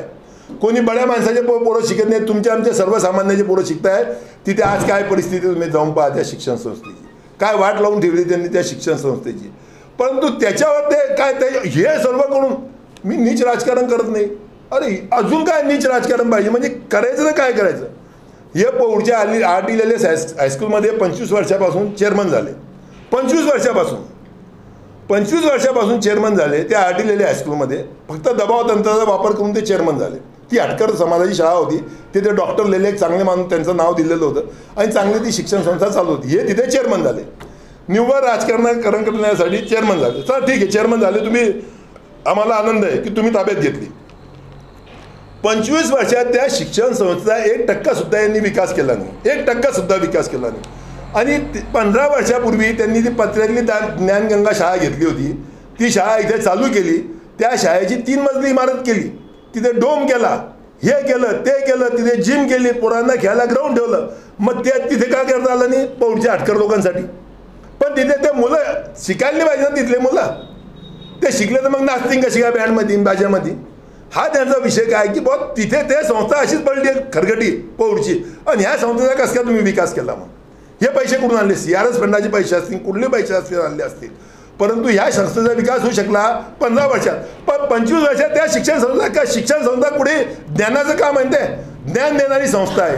कोणी बड्या माणसाचे पोरं शिकत नाही, आमच्या सर्वसामान्याचे पोरं शिकताय. तिथे आज काय परिस्थिती तुम्ही जाऊन पहा त्या शिक्षण संस्थेची. काय वाट लावून ठेवली त्यांनी त्या शिक्षण संस्थेची. परंतु त्याच्यावर ते काय ते हे सर्व करून मी नीच राजकारण करत नाही. अरे अजून काय नीच राजकारण पाहिजे? म्हणजे करायचं तर काय करायचं? हे पौडच्या आर्टिलेले हायस्कूलमध्ये 25 वर्षापासून चेअरमन झाले. 25 वर्षापासून चेअरमन झाले त्या आर्टिलेले हायस्कूलमध्ये. फक्त दबाव तंत्राचा वापर करून ते चेअरमन झाले. ती हटकर समाजाची शाळा होती. तिथे डॉक्टर लेले एक चांगले माणूस त्यांचं नाव दिलेलं होतं आणि चांगली ती शिक्षण संस्था चालू होती. हे तिथे चेअरमन झाले. निव्वळ राजकारण करण्यासाठी चेअरमन झाले. चला ठीक आहे, चेअरमन झाले तुम्ही, आम्हाला आनंद आहे की तुम्ही ताब्यात घेतली. 25 वर्षात त्या शिक्षण संस्थेचा 1% सुद्धा यांनी विकास केला नाही. 1% सुद्धा विकास केला नाही. आणि 15 वर्षापूर्वी त्यांनी ती पत्र्यातली ज्ञानगंगा शाळा घेतली होती. ती शाळा इथे चालू केली. त्या शाळेची 3 मजली इमारत केली. तिथे डोम केला, हे केलं ते केलं, तिथे जिम केली, पोरांना खेळायला ग्राउंड ठेवलं. मग तिथे काय करता आलं नाही पौडच्या हटकर लोकांसाठी. पण तिथे ते मुलं शिकायला नाही पाहिजे ना, तिथले मुलं ते शिकले तर मग नाचतील कशी काय बँडमध्ये बाजामध्ये. हा त्यांचा विषय काय की बहुत तिथे ते संस्था अशीच पडली खरगटी पौडची. आणि ह्या संस्थेचा कसं काय तुम्ही विकास केला? मग हे पैसे कुठून आणले? CRS फंडाचे पैसे असतील, कुठले पैसे असतील आणले असतील. परंतु ह्या संस्थेचा विकास होऊ शकला 15 वर्षात. पण 25 वर्षात त्या शिक्षण संस्था पुढे ज्ञानाचं काम आहे, ते ज्ञान देणारी संस्था आहे.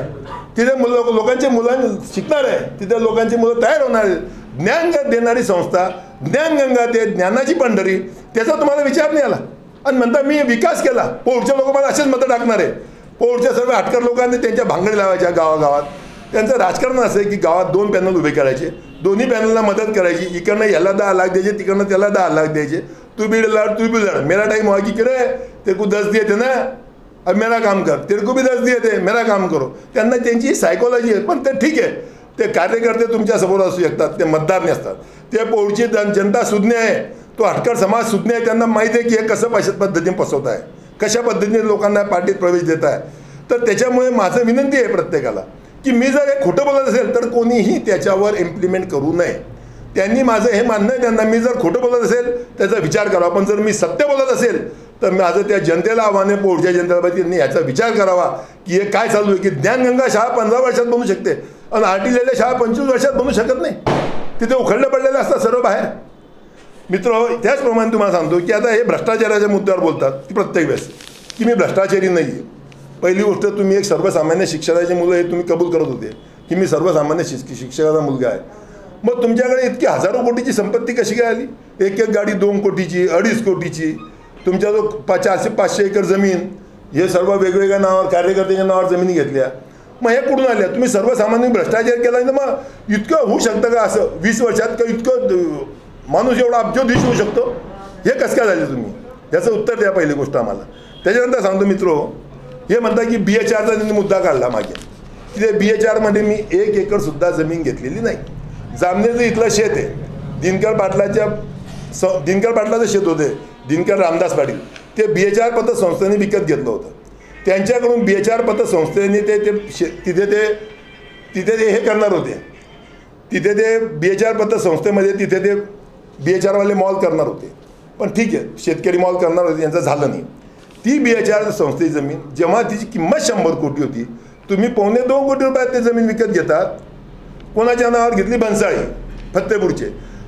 तिथे लोकांचे मुलं शिकणार आहे, तिथे लोकांची मुलं तयार होणार आहेत. ज्ञान देणारी संस्था, ज्ञानगंगा, ते ज्ञानाची पंढरी, त्याचा तुम्हाला विचार नाही आला. आणि म्हणता मी विकास केला. पौडचे लोक मला असेच मतं टाकणार आहे. पौडच्या सर्व हटकर लोकांनी त्यांच्या भांगडी लावायच्या गावागावात. त्यांचं राजकारण असं आहे की गावात 2 पॅनल उभे करायचे, दोन्ही पॅनलला मदत करायची. इकडनं याला 10 लाख द्यायचे, तिकडनं त्याला 10 लाख द्यायचे. तू बीड लढ, तू बीड लढ, मेरा टाइम हुआ की रे तेरे को 10 दिए थे ना, अब मेरा काम कर, तेरे को भी 10 दिए थे, मेरा काम करो. त्यांना त्यांची सायकोलॉजी आहे. पण ते ठीक आहे, ते कार्यकर्ते तुमच्यासमोर असू शकतात, ते मतदार नसतात. ते पौडची जनता सुज्ञ आहे, तो हटकर समाज सुज्ञ आहे. त्यांना माहिती आहे की हे कसं पद्धतीने फसवत आहे, कशा पद्धतीने लोकांना पार्टीत प्रवेश देत आहे. तर त्याच्यामुळे माझं विनंती आहे प्रत्येकाला की मी जर हे खोटं बोलत असेल तर कोणीही त्याच्यावर इम्प्लिमेंट करू नये. त्यांनी माझं हे मानणं आहे त्यांना, मी जर खोटं बोलत असेल त्याचा विचार करावा. पण जर मी सत्य बोलत असेल तर माझं त्या जनतेला आव्हान आहे, पोटच्या जनतेला त्यांनी याचा विचार करावा की हे काय चालू आहे. की ज्ञानगंगा शाळा 15 वर्षात बनू शकते आणि आरटीलेल्या शाळा 25 वर्षात बनू शकत नाही. तिथे उखडले पडलेले असतात सर्व बाहेर. मित्र, त्याचप्रमाणे तुम्हाला सांगतो की आता हे भ्रष्टाचाराच्या मुद्द्यावर बोलतात की प्रत्येक वेळेस की मी भ्रष्टाचारी नाही आहे. पहिली गोष्ट, तुम्ही एक सर्वसामान्य शिक्षणाची मुलं हे तुम्ही कबूल करत होते की मी सर्वसामान्य शिक्षकाचा मुलगा आहे. मग तुमच्याकडे इतकी हजारो कोटीची संपत्ती कशी काय आली? एक गाडी 2 कोटीची, 2.5 कोटीची, तुमच्या जो 400-500 एकर जमीन, हे सर्व वेगवेगळ्या नावावर कार्यकर्त्यांच्या नावावर जमिनी घेतल्या. मग हे कुठून आल्या? तुम्ही सर्वसामान्य भ्रष्टाचार केला तर मग इतकं होऊ शकतं का? असं 20 वर्षात का इतकं माणूस एवढा अब्जोधीश होऊ शकतो? हे कसं काय झाले तुम्ही? याचं उत्तर द्या पहिली गोष्ट आम्हाला. त्याच्यानंतर सांगतो मित्रो, हे म्हणतात की BHRचा त्यांनी मुद्दा काढला मागे. की ते BHRमध्ये मी 1 एकरसुद्धा जमीन घेतलेली नाही. जामनेरचं इथलं शेत आहे, दिनकर पाटलाचं शेत होते, दिनकर रामदास पाटील. ते BHR पतसंस्थेने विकत घेतलं होतं. त्यांच्याकडून BHR पतसंस्थेने तिथे ते हे करणार होते. तिथे ते BHR पतसंस्थेमध्ये तिथे ते BHRवाले मॉल करणार होते. पण ठीक आहे, शेतकरी मॉल करणार होते, यांचं झालं नाही. ती BHR संस्थेची जमीन जेव्हा तिची किंमत 100 कोटी होती, तुम्ही 2.25 कोटी रुपयात ते जमीन विकत घेतात. कोणाच्या नावावर घेतली? भन्साळी,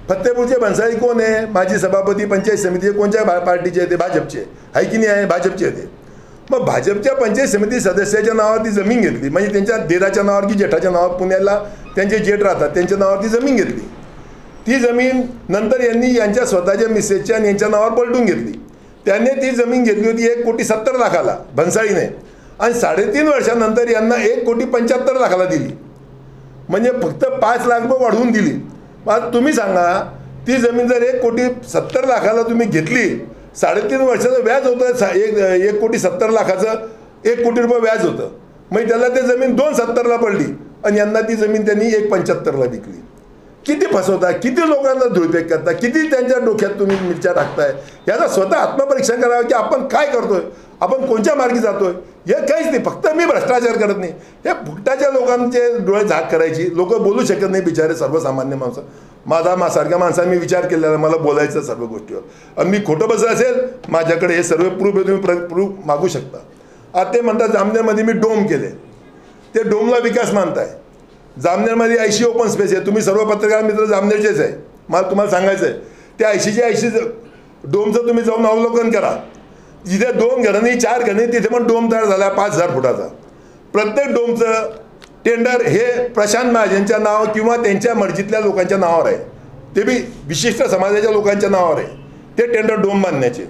फत्तेपूरचे भन्साळी कोण आहे? माजी सभापती पंचायत समिती. कोणत्या पार्टीचे आहे ते? भाजपचे आहे की नाही आहे? भाजपचे आहे ते. मग भाजपच्या पंचायत समिती सदस्याच्या नावावर ती जमीन घेतली, म्हणजे त्यांच्या देराच्या नावावर की जेठाच्या नावावर, पुण्याला त्यांचे जेठ राहतात त्यांच्या नावावर ती जमीन घेतली. ती जमीन नंतर यांनी यांच्या स्वतःच्या मिसेसच्या आणि यांच्या नावावर पलटून घेतली. त्याने ती जमीन घेतली होती 1,70,00,000 भन्साळीने, आणि 3.5 वर्षानंतर यांना 1,75,00,000 दिली. म्हणजे फक्त 5 लाख रुपये वाढवून दिली. मग तुम्ही सांगा, ती जमीन जर 1,70,00,000 तुम्ही घेतली, 3.5 वर्षाचं व्याज होतं 1,70,00,000, 1 कोटी रुपये व्याज होतं. मग त्याला ते जमीन 2,70,000ला पडली आणि यांना ती जमीन त्यांनी 1,75,000ला विकली. किती फसवता, किती लोकांना धुळपेक करता, किती त्यांच्या डोक्यात तुम्ही मिरच्या टाकताय. याचा स्वतः आत्मपरीक्षण करावं की आपण काय करतोय, आपण कोणत्या मार्गी जातोय. हे काहीच नाही. फक्त मी भ्रष्टाचार करत नाही, हे फुकटाच्या लोकांचे डोळे झाक करायची. लोक बोलू शकत नाही बिचारे, सर्वसामान्य माणसं. सारख्या माणसाने मी विचार केलेला, मला बोलायचं सर्व गोष्टीवर. आणि मी खोटं बसलं असेल, माझ्याकडे हे सर्व प्रूफ आहे, तुम्ही प्रूफ मागू शकता. आता ते म्हणतात जामनेरमध्ये मी डोम केले, ते डोमला विकास मानताय. जामनेरमध्ये 80 ओपन स्पेस आहे. तुम्ही सर्व पत्रकार मित्र जामनेरचेच आहे, मला तुम्हाला सांगायचं आहे. त्या 80च्या 80 डोमचं तुम्ही जाऊन अवलोकन करा. जिथे 2 घरांनी 4 घरांनी तिथे पण डोम तयार झाला 5,000 फुटाचा. प्रत्येक डोमचं टेंडर हे प्रशांत महाजनच्या नाव किंवा त्यांच्या मर्जीतल्या लोकांच्या नावावर आहे. ते बी विशिष्ट समाजाच्या लोकांच्या नावावर आहे ते टेंडर डोम बांधण्याचे.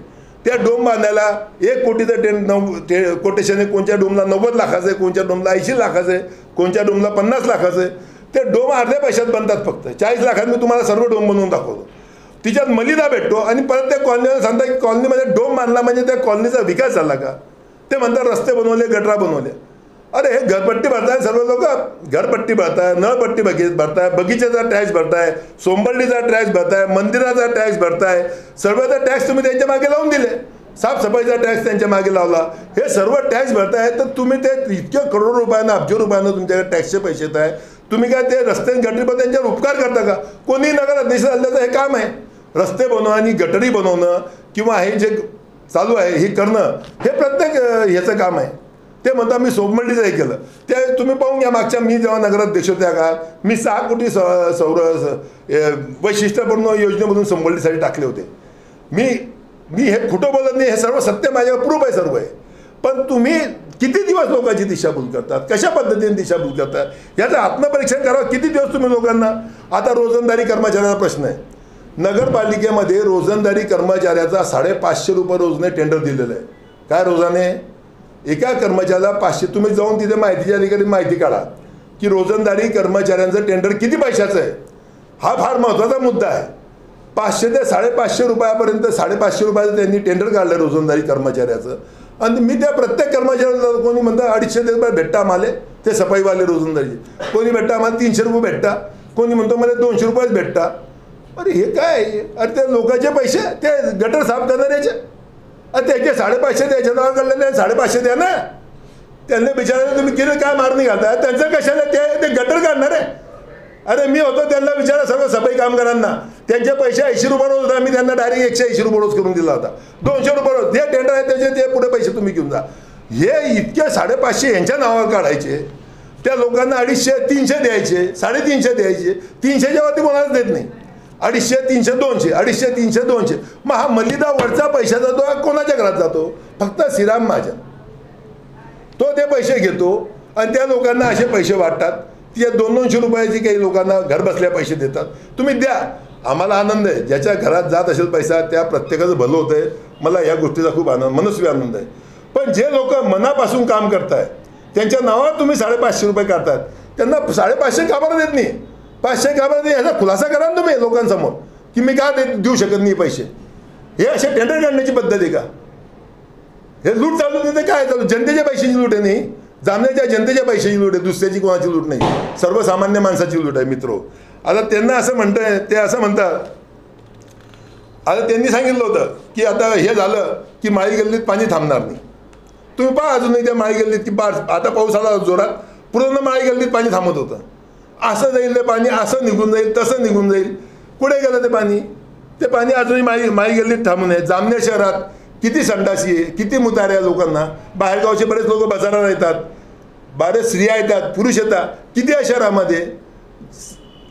त्या डोम बांधायला 1 कोटीचं कोटेशन आहे. कोणत्या डोमला 90 लाखाचं आहे, कोणत्या डोमला 80 लाखाचं आहे, कोणत्या डोमला 50 लाखाचं आहे. ते डोम अर्ध्या पैशात बनतात. फक्त 40 लाखात मी तुम्हाला सर्व डोम बनवून दाखवतो. तिच्यात मलिदा भेटतो आणि परत त्या कॉलनीला सांगता की कॉलनीमध्ये डोम बांधला म्हणजे त्या कॉलनीचा विकास झाला का? ते म्हणतात रस्ते बनवले, गटरा बनवले. अरे हे घरपट्टी भरताय सर्व लोक, घरपट्टी भरताय, नळपट्टी भरताय, बगीच्याचा टॅक्स भरताय, सोंबर्डीचा टॅक्स भरताय, मंदिराचा टॅक्स भरताय. सर्वचा टॅक्स तुम्ही त्यांच्या मागे लावून दिले. साफसफाईचा टॅक्स त्यांच्या मागे लावला. हे सर्व टॅक्स भरताय तर तुम्ही ते इतक्या करोड रुपयानं, अब्ज रुपयानं तुमच्याकडे टॅक्सचे पैसे येत आहे. तुम्ही काय ते रस्ते गटरी पण त्यांच्यावर उपकार करता का? कोणी नगराध्यक्ष झाल्याचं हे काम आहे. रस्ते बनवणं आणि गटरी बनवणं किंवा हे जे चालू आहे हे करणं, हे प्रत्येक ह्याचं काम आहे. ते म्हणतात मी सोमवंडीचं हे केलं. ते तुम्ही पाहून घ्या, मागच्या मी जेव्हा नगराध्यक्ष होत्या का मी 6 कोटी वैशिष्ट्यपूर्ण योजनेमधून सोमवंडीसाठी टाकले होते. मी हे खोटं बोलत नाही, हे सर्व सत्य माझ्यावर प्रूफ आहे सर्व आहे. पण तुम्ही किती दिवस लोकांची दिशाभूल करतात, कशा पद्धतीने दिशाभूल करतात, याचं आत्मपरीक्षण करावं. किती दिवस तुम्ही लोकांना. आता रोजंदारी कर्मचाऱ्याचा प्रश्न आहे. नगरपालिकेमध्ये रोजंदारी कर्मचाऱ्याचा 550 रुपये रोजने टेंडर दिलेलं आहे. काय रोजाने? एका कर्मचाऱ्याला 500. तुम्ही जाऊन तिथे माहितीच्या अधिकारी माहिती काढा की रोजंदारी कर्मचाऱ्यांचं टेंडर किती पैशाचं आहे. हा फार महत्त्वाचा मुद्दा आहे. 500 ते 550 रुपयापर्यंत 550 रुपयाचं त्यांनी टेंडर काढलं रोजंदारी कर्मचाऱ्याचं. आणि मी त्या प्रत्येक कर्मचाऱ्याला कोणी म्हणतं 250 रुपये भेटता आम्हाला ते सफाईवाले रोजंदारीचे, कोणी भेटता आम्हाला 300 रुपये भेटता, कोणी म्हणतो मला 200 रुपयेच भेटता. अरे हे काय? अरे त्या लोकांचे पैसे ते गटर साफ करणाऱ्याचे, अरे त्याचे 550 द्यायचे नाव काढलेले 550 द्या ना. त्यांना बिचारायला तुम्ही किती काय मारणी घालता? त्यांचं कशाला ते गटर काढणार आहे? अरे मी होतो त्यांना विचारा सर्व सफाई कामगारांना, त्यांचे पैसे 80 रुपये रोज होता, मी त्यांना डायरेक्ट 180 रुपये रोज करून दिला होता. 200 रुपये रोज जे टेंडर आहे त्याचे ते पुढे पैसे तुम्ही घेऊन जा. हे इतके 550 यांच्या नावावर काढायचे, त्या लोकांना 250 300 द्यायचे, 350 द्यायचे. 300च्या वरती कोणालाच देत नाही. 250 300 200 250 300 200. मग हा मलिदा वरचा पैसा जातो कोणाच्या घरात जातो? फक्त श्रीराम महाजन. तो ते पैसे घेतो आणि त्या लोकांना असे पैसे वाटतात. ते 200 रुपयाची काही लोकांना घर बसल्या पैसे देतात. तुम्ही द्या, आम्हाला आनंद आहे. ज्याच्या घरात जात असेल पैसा त्या प्रत्येकाचं भलं होतं आहे. मला या गोष्टीचा खूप आनंद, मनस्वी आनंद आहे. पण जे लोक मनापासून काम करताय त्यांच्या नावावर तुम्ही 550 रुपये काढतात, त्यांना 550 का बरं देत नाही? 500 का बरं नाही? ह्याचा खुलासा करा ना तुम्ही लोकांसमोर की मी का देऊ शकत नाही पैसे. हे असे टेंडर काढण्याची पद्धत आहे का? हे लूट चालू नाही तर काय चालू? जनतेच्या पैशाची लूट आहे. नाही, जामनेरच्या जनतेच्या पैशाची लूट आहे, दुसऱ्याची कोणाची लूट नाही. सर्वसामान्य माणसाची लूट आहे मित्रो. आता त्यांना असं म्हणतंय, ते असं म्हणतात, आता त्यांनी सांगितलं होतं की आता हे झालं की माळी गल्लीत पाणी थांबणार नाही. तुम्ही पहा अजूनही त्या माळी गल्लीत की आता पाऊस आला जोरात, पूर्ण माळी गल्लीत पाणी थांबत होतं. असं जाईल ते पाणी, असं निघून जाईल, तसं निघून जाईल. कुठे गेलं ते पाणी? ते पाणी अजूनही माळी गल्लीत थांबू नये. जामनेर शहरात किती संडासी आहे, किती मुताऱ्या लोकांना, बाहेरगावचे बरेच लोक बाजारात येतात, बरेच स्त्रिया येतात, पुरुष येतात. किती आहे शहरामध्ये?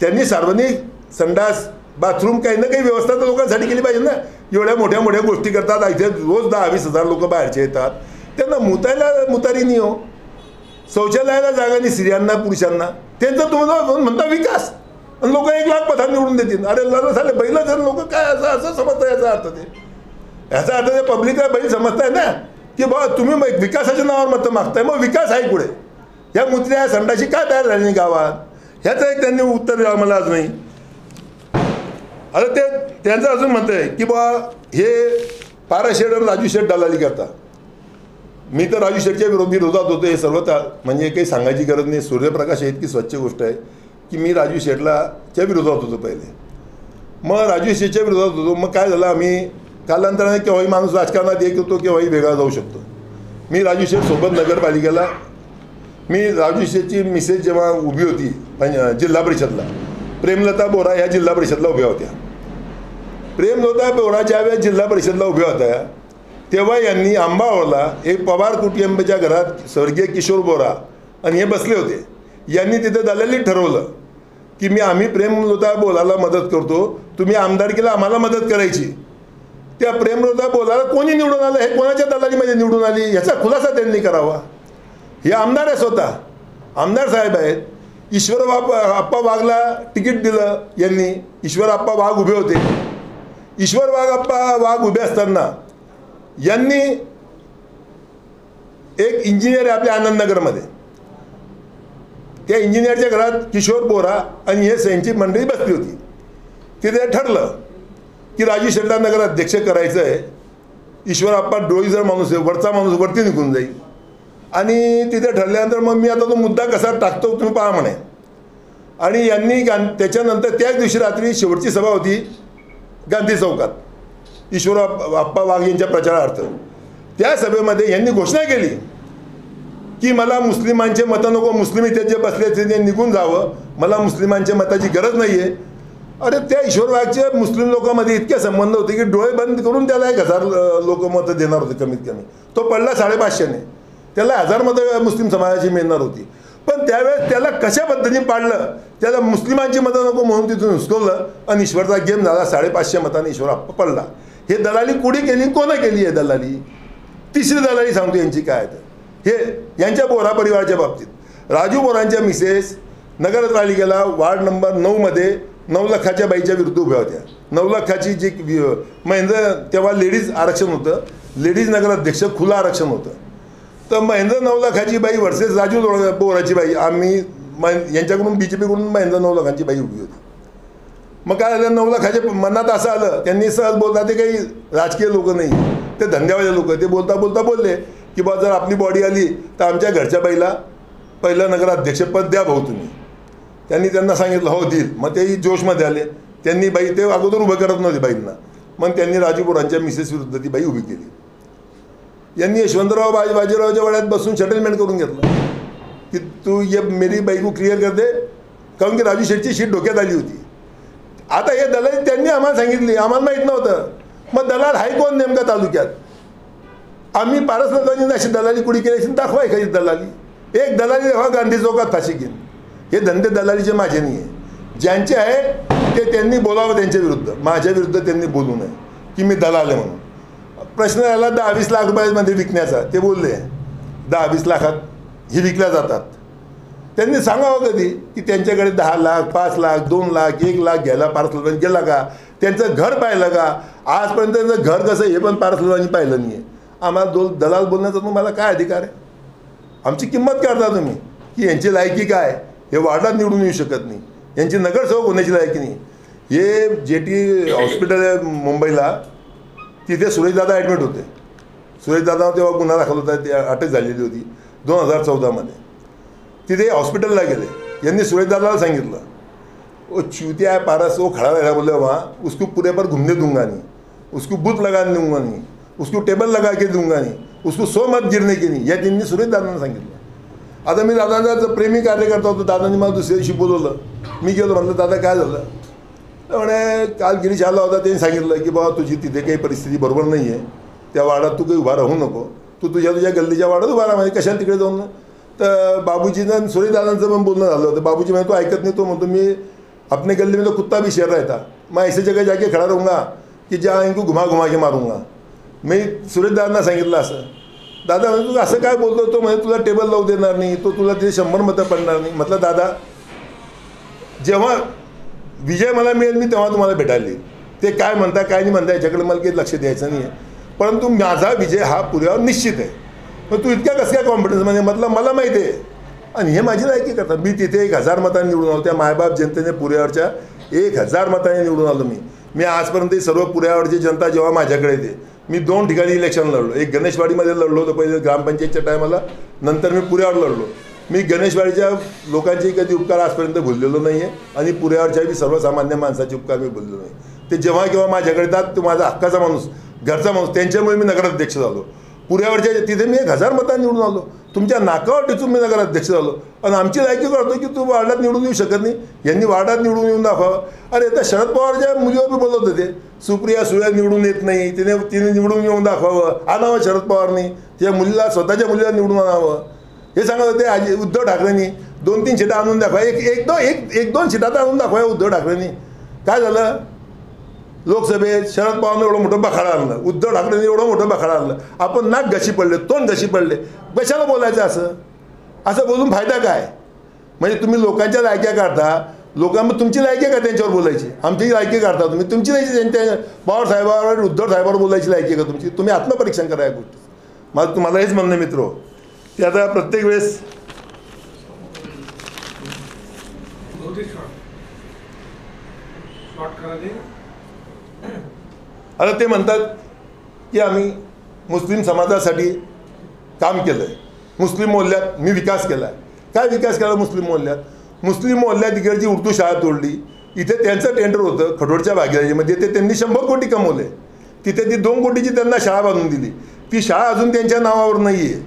त्यांनी सार्वजनिक संडास बाथरूम काही ना काही व्यवस्था तर लोकांसाठी केली पाहिजे ना. एवढ्या मोठ्या मोठ्या गोष्टी करतात. इथे रोज 10-20 हजार लोक बाहेरचे येतात, त्यांना मुतारी नाही हो. शौचालयाला जागा नाही स्त्रियांना पुरुषांना. त्यांचं तुम्हाला म्हणता विकास, आणि लोक 1 लाख पथार निवडून देतील. अरे लग्न झाले बैल जर लोक काय असं समजतं? याचा अर्थ याचा अर्थ ते पब्लिकला बैल समजताय ना की बा तुम्ही विकासाच्या नावावर मतं मागताय. मग विकास आहे पुढे? ह्या मुत्र्या संडाशी का तयार झाली नाही गावात? ह्याचं एक त्यांनी उत्तर द्यावं मला अजून नाही. आता ते त्यांचं अजून म्हणतं आहे की बा हे पाराशेड आणि राजू शेठ दलाली करता. मी तर राजू शेठच्या विरोधात होतो. हे सर्व म्हणजे काही सांगायची गरज नाही. सूर्यप्रकाश इतकी स्वच्छ गोष्ट आहे की मी राजू शेठच्या विरोधात होतो पहिले. मग राजू शेठच्या विरोधात होतो. मग काय झालं, आम्ही कालांतराने केव्हाही माणूस राजकारणात येत होतो, केव्हाही वेगळा जाऊ शकतो. मी राजू शेठ सोबत नगरपालिकेला, मी राजू शेठची मिसेस जेव्हा उभी होती जिल्हा परिषदला, प्रेमलता बोरा ह्या जिल्हा परिषदला उभ्या होत्या. प्रेमलता बोरा ज्यावेळेस जिल्हा परिषदला उभ्या होत्या तेव्हा यांनी आंबावरला एक पवार कुटुंबाच्या घरात स्वर्गीय किशोर बोरा आणि हे बसले होते. यांनी तिथे दलालीत ठरवलं की आम्ही प्रेमलता बोराला मदत करतो, तुम्ही आमदारकीला आम्हाला मदत करायची. त्या प्रेमलता बोराला कोणी निवडून आलं, हे कोणाच्या दलालीमध्ये निवडून आली, ह्याचा खुलासा त्यांनी करावा. हे आमदार आहे, स्वतः आमदार साहेब आहेत. ईश्वर आप्पा वाघला तिकीट दिलं यांनी. ईश्वर आप्पा वाघ उभे होते. ईश्वर वाघ उभे असताना यांनी एक इंजिनियर आहे आपल्या आनंदनगरमध्ये, त्या इंजिनियरच्या घरात किशोर बोरा आणि हे यांची मंडळी बसली होती. तिथे ठरलं की राजू शेठला नगराध्यक्ष करायचं आहे. ईश्वर आप्पा डोळीजर माणूस आहे, वरचा माणूस वरती निघून जाईल. आणि तिथे ठरल्यानंतर मग मी आता तो मुद्दा कसा टाकतो तुम्ही पहा म्हणे. आणि यांनी त्याच्यानंतर त्याच दिवशी रात्री शेवटची सभा होती गांधी चौकात ईश्वर आप्पा वाघ यांच्या प्रचारार्थ. त्या सभेमध्ये यांनी घोषणा केली की मला मुस्लिमांचे मतं नको, मुस्लिम इथे जे बसले ते निघून जावं, मला मुस्लिमांच्या मताची गरज नाही आहे. अरे त्या ईश्वर वाघचे मुस्लिम लोकांमध्ये इतके संबंध होते की डोळे बंद करून त्याला 1000 लोक मतं देणार होते कमीत कमी. तो पडला 550ने, त्याला 1000 मतं मुस्लिम समाजाची मिळणार होती. पण त्यावेळेस त्याला कशा पद्धतीने पाडलं, त्याला मुस्लिमांची मतं नको म्हणून तिथून हुसकवलं आणि ईश्वरचा गेम झाला. 550 मतांनी ईश्वर आप्पा पडला. हे दलाली कुणी केली, कोणं केली आहे दलाली? तिसरी दलाली सांगतो यांची काय तर. हे यांच्या बोरा परिवाराच्या बाबतीत राजू बोरांच्या मिसेस नगरपालिकेला वार्ड नंबर 9 मध्ये 9 लाखाच्या बाईच्या विरुद्ध उभ्या होत्या. 9 लाखाची जी महेंद्र तेव्हा लेडीज आरक्षण होतं, लेडीज नगराध्यक्ष खुलं आरक्षण होतं. तर महेंद्र 9 लाखाची बाई वर्सेस राजू बोराची बाई, आम्ही यांच्याकडून BJP कडून महेंद्र 9 लाखांची बाई उभी होती. मग काय झालं, 9 लाखाच्या मनात असं आलं, त्यांनी सहज बोलता, ते काही राजकीय लोक नाही, ते धंद्यावाले लोक, ते बोलता बोलता बोलले की बा जर आपली बॉडी आली तर आमच्या घरच्या बाईला पहिलं नगराध्यक्षपद द्या भाऊ तुम्ही. त्यांनी त्यांना सांगितलं हो देईल. मग तेही जोशमध्ये आले. त्यांनी बाई ते अगोदर उभं करत नव्हते बाईंना, मग त्यांनी राजूपुरांच्या मिसेस विरुद्ध ती बाई उभी केली. यांनी यशवंतराव बाजीरावच्या वड्यात बसून सेटलमेंट करून घेतलं की तू ये मेरी बाई को क्लिअर कर दे, कारण की राजू शेठची शीट डोक्यात आली होती. आता हे दलाली त्यांनी आम्हाला सांगितली, आम्हाला माहीत नव्हतं. मग दलाल हाय कोण नेमका तालुक्यात? आम्ही पारसनाथांनी अशी दलाली कुणी केली असेल दाखवा एखादी दलाली. एक दलाली दाखवा गांधी चौकात फाशी घेईन. हे धंदे दलालीचे माझे नाही आहे. ज्यांचे आहे ते त्यांनी बोलावं त्यांच्या विरुद्ध, माझ्या विरुद्ध त्यांनी बोलू नये की मी दलाल आहे म्हणून. प्रश्न आला 10-20 लाख रुपयामध्ये विकण्याचा. ते बोलले 10-20 लाखात ही विकल्या जातात. त्यांनी सांगावं कधी की त्यांच्याकडे 10 लाख 5 लाख 2 लाख 1 लाख घ्यायला पारसलोकांनी गेला का? त्यांचं घर पाहिलं का? आजपर्यंत त्यांचं घर कसं हे पण पारसलोकांनी पाहिलं नाही आहे. आम्हाला दलाल बोलण्याचा तुम्हाला काय अधिकार आहे? आमची किंमत करता तुम्ही की यांची लायकी काय? हे वार्डात निवडून येऊ शकत नाही, यांची नगरसेवक होण्याची लायकी नाही. हे JT हॉस्पिटल आहे मुंबईला, तिथे सुरेशदादा ॲडमिट होते. सुरेशदादा तेव्हा गुन्हा दाखल होता, ते अटक झालेली होती 2014मध्ये. तिथे हॉस्पिटलला गेले. यांनी सुरेशदादाला सांगितलं ओ चूतिया है पारस, वो खड़ा रहेगा बोले वहाँ, उसको पूरे पर घूमने दूंगा नहीं, उसको बूथ लगाने दूंगा नहीं, उसको टेबल लगा के दूंगा नहीं, उसको 100 मत गिरने की नहीं. या त्यांनी सुरेशदादांना सांगितलं. आता मी दादांचा प्रेमी कार्यकर्ता होतो. दादांनी मला दुसऱ्या दिवशी बोलवलं. मी गेलो, म्हटलं दादा काय झालं? तर म्हणे काल गिरीश आला होता, त्यांनी सांगितलं की बाबा तुझी तिथे काही परिस्थिती बरोबर नाही आहे, त्या वार्डात तू काही उभा राहू नको, तू तुझ्या गल्लीच्या वार्डात उभा राहा. म्हणजे कशाला तिकडे जाऊन? तर बाबूजीनं सुरेशदादांचं पण बोलणं झालं होतं. बाबूजी म्हणजे तो ऐकत नाही. तो म्हणतो मी अपने गली में तो कुत्ता भी शेर रहता, मैं ऐसी जगह जाके खड़ा रहूँगा की जहाँ इनको घुमा घुमा के मारूंगा. मी सुरेशदादांना सांगितलं असं. दादा म्हणजे तू असं काय बोलतो? तो म्हणजे तुला टेबल लावू देणार नाही, तो तुला ते 100 मतं पडणार नाही. म्हटलं दादा जेव्हा विजय मला मिळेल मी तेव्हा तुम्हाला भेटायला येईल. ते काय म्हणता काय नाही म्हणता याच्याकडे मला काही लक्ष द्यायचं नाही आहे, परंतु माझा विजय हा पुऱ्यावर निश्चित आहे. मग तू इतक्या कसं काय कॉन्फिडन्समध्ये? म्हटलं मला माहिती आहे आणि हे माझी लायकी करतात. मी तिथे 1000 मतांनी निवडून आलो. त्या मायबाप जनतेने पुऱ्यावरच्या 1000 मतांनी निवडून आलो. मी आजपर्यंत सर्व पुऱ्यावरची जनता जेव्हा माझ्याकडे येते, मी 2 ठिकाणी इलेक्शन लढलो. एक गणेशवाडीमध्ये लढलो होतो पहिले ग्रामपंचायतच्या टायमाला, नंतर मी पुऱ्यावर लढलो. मी गणेशवाडीच्या लोकांचे कधी उपकार आजपर्यंत भुललेलो नाही आहे आणि पुऱ्यावरच्या बी सर्वसामान्य माणसाचे उपकार मी भुललो नाही. ते जेव्हा केव्हा माझ्याकडे येतात, तो माझा हक्काचा माणूस, घरचा माणूस, त्यांच्यामुळे मी नगराध्यक्ष झालो. पुऱ्यावरच्या तिथे मी 1000 मतांनी निवडून आलो. तुमच्या नाकावर टिचून मी नगराध्यक्ष झालो आणि आमची लायकी करतो की तू वार्डात निवडून येऊ शकत नाही. यांनी वार्डात निवडून येऊन दाखवावं. अरे आता शरद पवारच्या मुलीवर मी बोलत होते, सुप्रिया सुळे निवडून येत नाही, तिने निवडून येऊन दाखवावं, आणावं शरद पवारनी, त्या मुलीला स्वतःच्या मुलीला निवडून आणावं हे सांगत होते. उद्धव ठाकरेंनी 2-3 सीटा आणून दाखवा, एक दोन सीटा तर आणून दाखवा उद्धव ठाकरेंनी. काय झालं? लोकसभेत शरद पवारनं एवढं मोठं बखाडा आणलं, उद्धव ठाकरेंनी एवढं मोठं बखाडा आणलं. आपण नाक घशी पडले, तोंड घशी पडले. कशाला बोलायचं असं बोलून फायदा काय? म्हणजे तुम्ही लोकांच्या लायक्या काढता, लोकांना तुमची लायकी का त्यांच्यावर बोलायची? आमची लायकी काढता तुम्ही, तुमची नाही त्यांच्या पवार साहेबांवर उद्धव साहेबांवर बोलायची लायकी का तुमची? तुम्ही आत्मपरीक्षण करा या गोष्टी. मला तुम्हाला हेच म्हणणं मित्र की आता प्रत्येक वेळेस आता ते म्हणतात की आम्ही मुस्लिम समाजासाठी काम केलं आहे, मुस्लिम मोहल्ल्यात मी विकास केला आहे. काय विकास केला मुस्लिम मोहल्ल्यात? मुस्लिम मोहल्ल्यात इकडची उर्दू शाळा तोडली. इथे त्यांचं टेंडर होतं खडोडच्या भागीदारीमध्ये, ते त्यांनी 100 कोटी कमवले. तिथे ती 2 कोटीची त्यांना शाळा बांधून दिली. ती शाळा अजून त्यांच्या नावावर नाही आहे.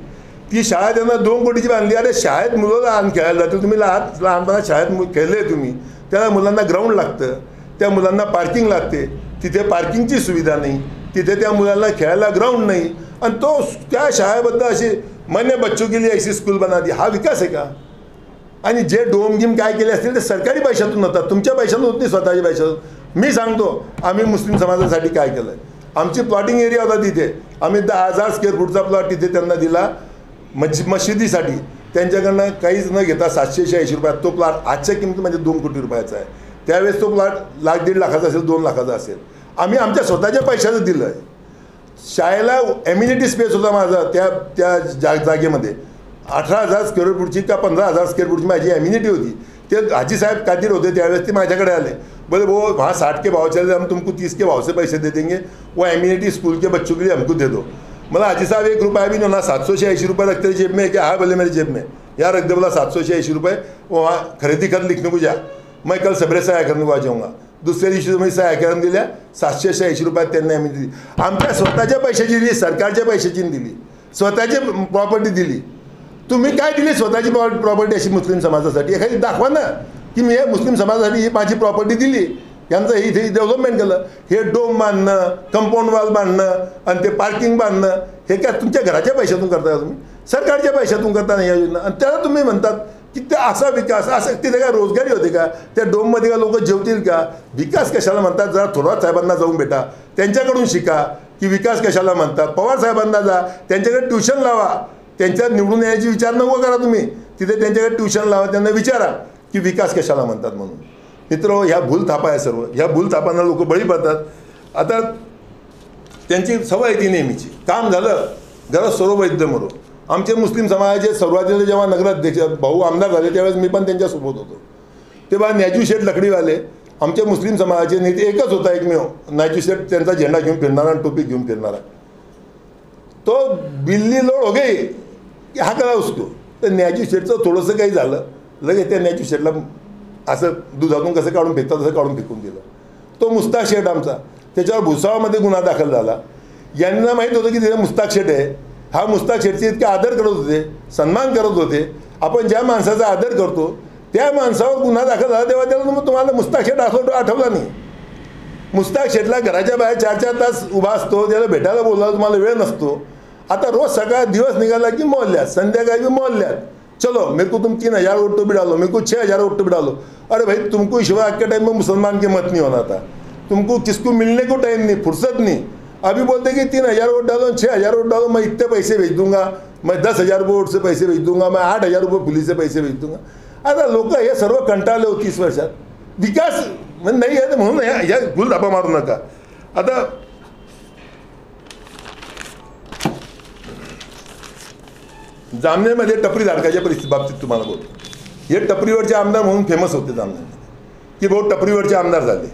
ती शाळा त्यांना 2 कोटीची बांधली. अरे शाळेत मुलं लहान खेळायला जाते, तुम्ही लहानपणा शाळेत खेळले तुम्ही, त्याला मुलांना ग्राउंड लागतं, त्या मुलांना पार्किंग लागते. तिथे पार्किंगची सुविधा नाही, तिथे त्या मुलांना खेळायला ग्राउंड नाही आणि तो त्या शाळेबद्दल अशी मैंने बच्चों के लिए ऐसी स्कूल बना दी. हा विकास आहे का? आणि जे डोम गिम काय केले असतील ते सरकारी पैशातून होतात, तुमच्या पैशातून होत नाही, स्वतःच्या पैशातून. मी सांगतो आम्ही मुस्लिम समाजासाठी काय केलं आहे. आमची प्लॉटिंग एरिया होता तिथे, आम्ही 10,000 स्क्वेअर फूटचा प्लॉट तिथे त्यांना दिला मशिदीसाठी. त्यांच्याकडनं काहीच न घेता 780 रुपयात तो प्लॉट आजच्या किमतीमध्ये 2 कोटी रुपयाचा आहे. त्यावेळेस तो प्लॉट 1,00,000-1.5 लाखाचा असेल, 2 लाखाचा असेल. आम्ही आमच्या स्वतःच्या पैशाचं दिलं आहे. शाळेला एम्युनिटी स्पेस होता माझा त्या जागेमध्ये. 18,000 स्क्वेअर फूटची का 15,000 स्क्वेअर फूटची माझी एम्युनिटी होती. ते हाजीसाहेब कादीर होते त्यावेळेस, ते माझ्याकडे आले. बोले वो वहाँ 60 के भाव चल रहे, हम तुमको 30 के भाव से पैसे दे देंगे, वो एम्यूनिटी स्कूल के बच्चों के लिए हमको दे दो। मतलब हाजी साहब 1 रुपया भी नहीं होना, 780 रुपये रखते जेब में, क्या हाँ बोले मेरी जेब में, यार रख दे, बोला 780 रुपये, वहाँ खरेदी कर लिखने को जा, मैं कल सबरे सहाय करने को आ जाऊँगा। दुसऱ्या दिवशी तुम्ही सहाय करून दिल्या, 780 रुपयात त्यांना एम्यूनिटी दिली। आमच्या स्वतःच्या पैशाची दिली, सरकारच्या पैशाची दिली, स्वतःची प्रॉपर्टी दिली। तुम्ही काय दिली स्वतःची प्रॉपर्टी अशी मुस्लिम समाजासाठी? एखादी दाखवा ना की मी हे मुस्लिम समाजासाठी ही माझी प्रॉपर्टी दिली, यांचं इथे डेव्हलपमेंट केलं। हे डोम बांधणं, कंपाऊंड वॉल बांधणं आणि ते पार्किंग बांधणं, हे काय तुमच्या घराच्या पैशातून करता का तुम्ही? सरकारच्या पैशातून करता नाही या योजना। आणि त्याला तुम्ही म्हणतात की ते असा विकास, असं तिथे काय रोजगारी होते का? त्या डोममध्ये का लोक जेवतील का? विकास कशाला म्हणतात? जरा थोरात साहेबांना जाऊन भेटा, त्यांच्याकडून शिका की विकास कशाला म्हणतात। पवार साहेबांना जा, त्यांच्याकडे ट्युशन लावा, त्यांच्यात निवडून येण्याची विचार नको करा तुम्ही, तिथे त्यांच्याकडे ट्युशन लावा, त्यांना विचारा की विकास कशाला म्हणतात म्हणून। मित्र, ह्या भूलथापा आहे सर्व, ह्या भूलथापांना लोक बळी पडतात। आता त्यांची सवय ती नेहमीची, काम झालं घरात सर्व वैद्य मरो। आमचे मुस्लिम समाजाचे सुरुवातीला जेव्हा नगराध्यक्ष भाऊ आमदार झाले त्यावेळेस मी पण त्यांच्यासोबत होतो, तेव्हा नाजू शेठ लकडीवाले आमचे मुस्लिम समाजाचे नेते एकच होता एकमेव, नाजू शेठ त्यांचा झेंडा घेऊन फिरणारा आणि टोपी घेऊन फिरणारा। तो बिल्ली लोड हो गई की हा करा उसको, तर नाजू शेठचं थोडंसं काही झालं, लगेच त्या नाजू शेठला असं दुधातून कसं काढून फेकतात तसं काढून फेकून दिलं। तो मुस्ताक शेठ आमचा, त्याच्यावर भुसावळमध्ये गुन्हा दाखल झाला। यांना माहीत होतं की तिथे मुस्ताक शेठ आहे, हा मुस्ताक शेठचे इतके आदर करत होते, सन्मान करत होते। आपण ज्या माणसाचा आदर करतो त्या माणसावर गुन्हा दाखल झाला तेव्हा त्याला तुम्हाला मुस्ताक शेठ आठवला नाही। मुस्ताक शेठला घराच्या बाहेर 4-4 तास उभा असतो, त्याला भेटायला बोलायला तुम्हाला वेळ नसतो। आता रोज सकाळ दिवस निघाला की मोहल्ल्यात, संध्याकाळी भी मोहल्ल्यात, चलो मेरे को तुम 3000 वोट तो भी डालो, मेरे को 6000 वोट तो भी डालो। अरे भाई, तुमको शिवाय आज के टाइम में मुसलमान के मत नहीं होना था, तुमको किसको मिलने को टाइम नहीं, फुर्सत नहीं। अभी बोलते कि 3000 वोट डालो, 6000 वोट डालो, मैं इतने पैसे भेज दूंगा, मैं 10,000 वोट से पैसे भेज दूंगा, मैं 8,000 रुपये पुलिस से पैसे भेज दूंगा। आता लोक हे सर्व कंटाळले हो 30 वर्षात, विकास नाही आहे म्हणून या भूलथापा मारू नका। आता जामनेरमध्ये टपरी धारकाच्या परिस्थिती बाबतीत तुम्हाला बोलतो, हे टपरीवरचे आमदार म्हणून फेमस होते जामनेरमध्ये, की भाऊ टपरीवरचे आमदार झाले।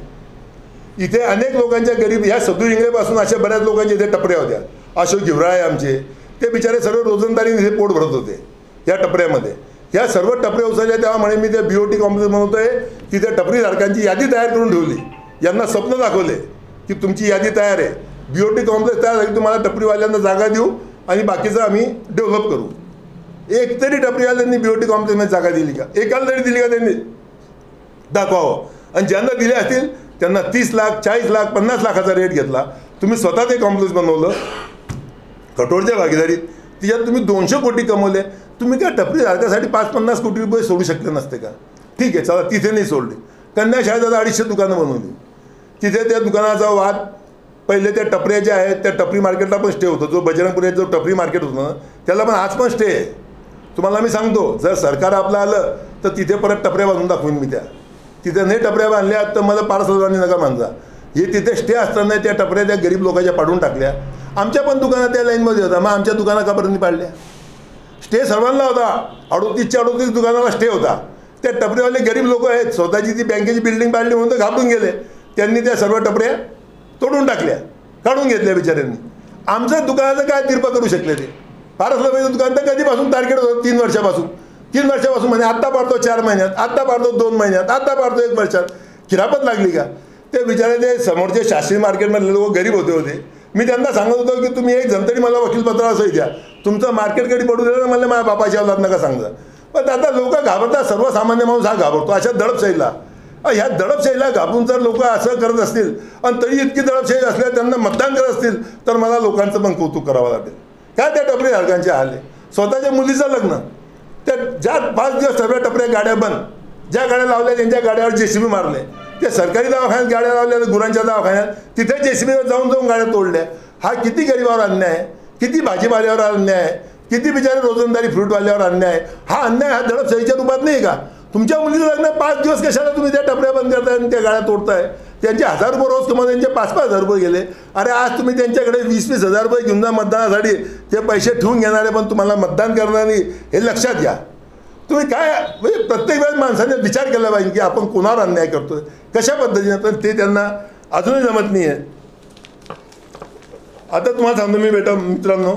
इथे अनेक लोकांच्या गरीब, ह्या सदू इंगळेपासून अशा बऱ्याच लोकांच्या इथे टपऱ्या होत्या। अशोक गिवराळे आमचे, ते बिचारे सर्व रोजंदारी इथे पोट भरत होते या टपऱ्यामध्ये। ह्या सर्व टपऱ्या उचलल्या तेव्हा म्हणे मी ते BOT कॉम्प्लेक्स बनवतोय, तिथे टपरी धारकांची यादी तयार करून ठेवली, यांना स्वप्न दाखवले की तुमची यादी तयार आहे, BOT कॉम्प्लेक्स तयार झाली, तुम्हाला टपरीवाल्यांना जागा देऊ आणि बाकीचं आम्ही डेव्हलप करू। एक तरी टपरीवाल्यांनी BOT कॉम्प्लेक्समध्ये जागा दिली का? एकाला तरी दिली का त्यांनी? दाखवावं। आणि ज्यांना दिले असतील त्यांना 30 लाख, 40 लाख, 50 लाखाचा रेट घेतला। तुम्ही स्वतः ते कॉम्प्लेक्स बनवलं कठोरच्या भागीदारीत, तिच्यात तुम्ही 200 कोटी कमवले। तुम्ही काय टपरी धारकासाठी 5-50 कोटी रुपये सोडू शकले नसते का? ठीक आहे, चला तिथे नाही सोडले। कन्या शाळेत 250 दुकानं बनवली, तिथे त्या दुकानाचा वाद, पहिले त्या टपऱ्या ज्या आहेत त्या टपरी मार्केटला पण स्टे होतो, जो बजरंगपुऱ्यात जो टपरी मार्केट होतं ना त्याला पण आज पण स्टे आहे। तुम्हाला मी सांगतो, जर सरकार आपलं आलं तर तिथे परत टपऱ्या बांधून दाखवून मी, त्या तिथे नाही टपऱ्या बांधल्या तर मला पारसवानी नका मानजा। हे तिथे स्टे असताना त्या टपऱ्या त्या गरीब लोकांच्या पाडून टाकल्या। आमच्या पण दुकानात त्या लाईनमध्ये होता, मग आमच्या दुकाना का बरं पाडल्या? स्टे सर्वांना होता, 38 दुकानाला स्टे होता। त्या टपरीवाले गरीब लोक आहेत, स्वतःची ती बँकेची बिल्डिंग पाडली म्हणून तर घाबरून गेले, त्यांनी त्या सर्व टपऱ्या तोडून टाकल्या, काढून घेतल्या बिचाऱ्यांनी। आमचं दुकानाचं काय तीर्प करू शकले ते? पारसबाईचं दुकान तर कधीपासून टार्गेट होतं? 3 वर्षापासून म्हणे आत्ता पाडतो 4 महिन्यात, आत्ता पाडतो 2 महिन्यात, आत्ता पाडतो 1 वर्षात। खिरापत लागली का? ते बिचारे ते समोरचे शास्त्री मार्केटमधले लोक गरीब होते। मी त्यांना सांगत होतो की तुम्ही एक जण तरी मला वकीलपत्र असं द्या, तुमचं मार्केट कधी पडू दिलं मला माझ्या बापाच्या औलाद नका सांगा। पण आता लोक घाबरतात, सर्वसामान्य माणूस हा घाबरतो अशा दडपशाहीला। ह्या दडपशाहीला घाबरून जर लोक असं करत असतील आणि तरी इतकी दडपशाही असल्या त्यांना मतदान करत असतील तर मला लोकांचं पण कौतुक करावं लागेल। काय त्या टपरी धारकांचे हाल आहे? स्वतःच्या मुलीचं लग्न, त्या ज्या 5 दिवस सर्व टपऱ्या गाड्या बंद, ज्या गाड्या लावल्या त्यांच्या गाड्यावर JCB मारले, त्या सरकारी दवाखान्यात गाड्या लावल्या गुरांच्या दवाखान्यात, तिथे JCBवर जाऊन गाड्या तोडल्या। हा किती गरिबावर अन्याय आहे, किती भाजीपाल्यावर अन्याय आहे, किती बिचारे रोजंदारी फ्रूटवाल्यावर अन्याय आहे। हा अन्याय हा दडपशाहीच्या रूपात नाही का? तुमच्या मुलीचं लग्न 5 दिवस कशाला तुम्ही त्या टपऱ्या बंद करताय आणि त्या गाड्या तोडताय? त्यांचे 1000 रुपये रोज कमवून त्यांचे 5-5 हजार रुपये गेले। अरे आज तुम्ही त्यांच्याकडे 20-20 हजार रुपये घेऊन जा मतदानासाठी, ते पैसे ठेवून घेणारे पण तुम्हाला मतदान करणार नाही, हे लक्षात घ्या। तुम्ही काय म्हणजे प्रत्येक वेळेस माणसाने विचार केला पाहिजे की आपण कोणावर अन्याय करतोय, कशा पद्धतीने, पण ते त्यांना अजूनही जमत नाही आहे. आता तुम्हाला सांगतो मी बेटा मित्रांनो,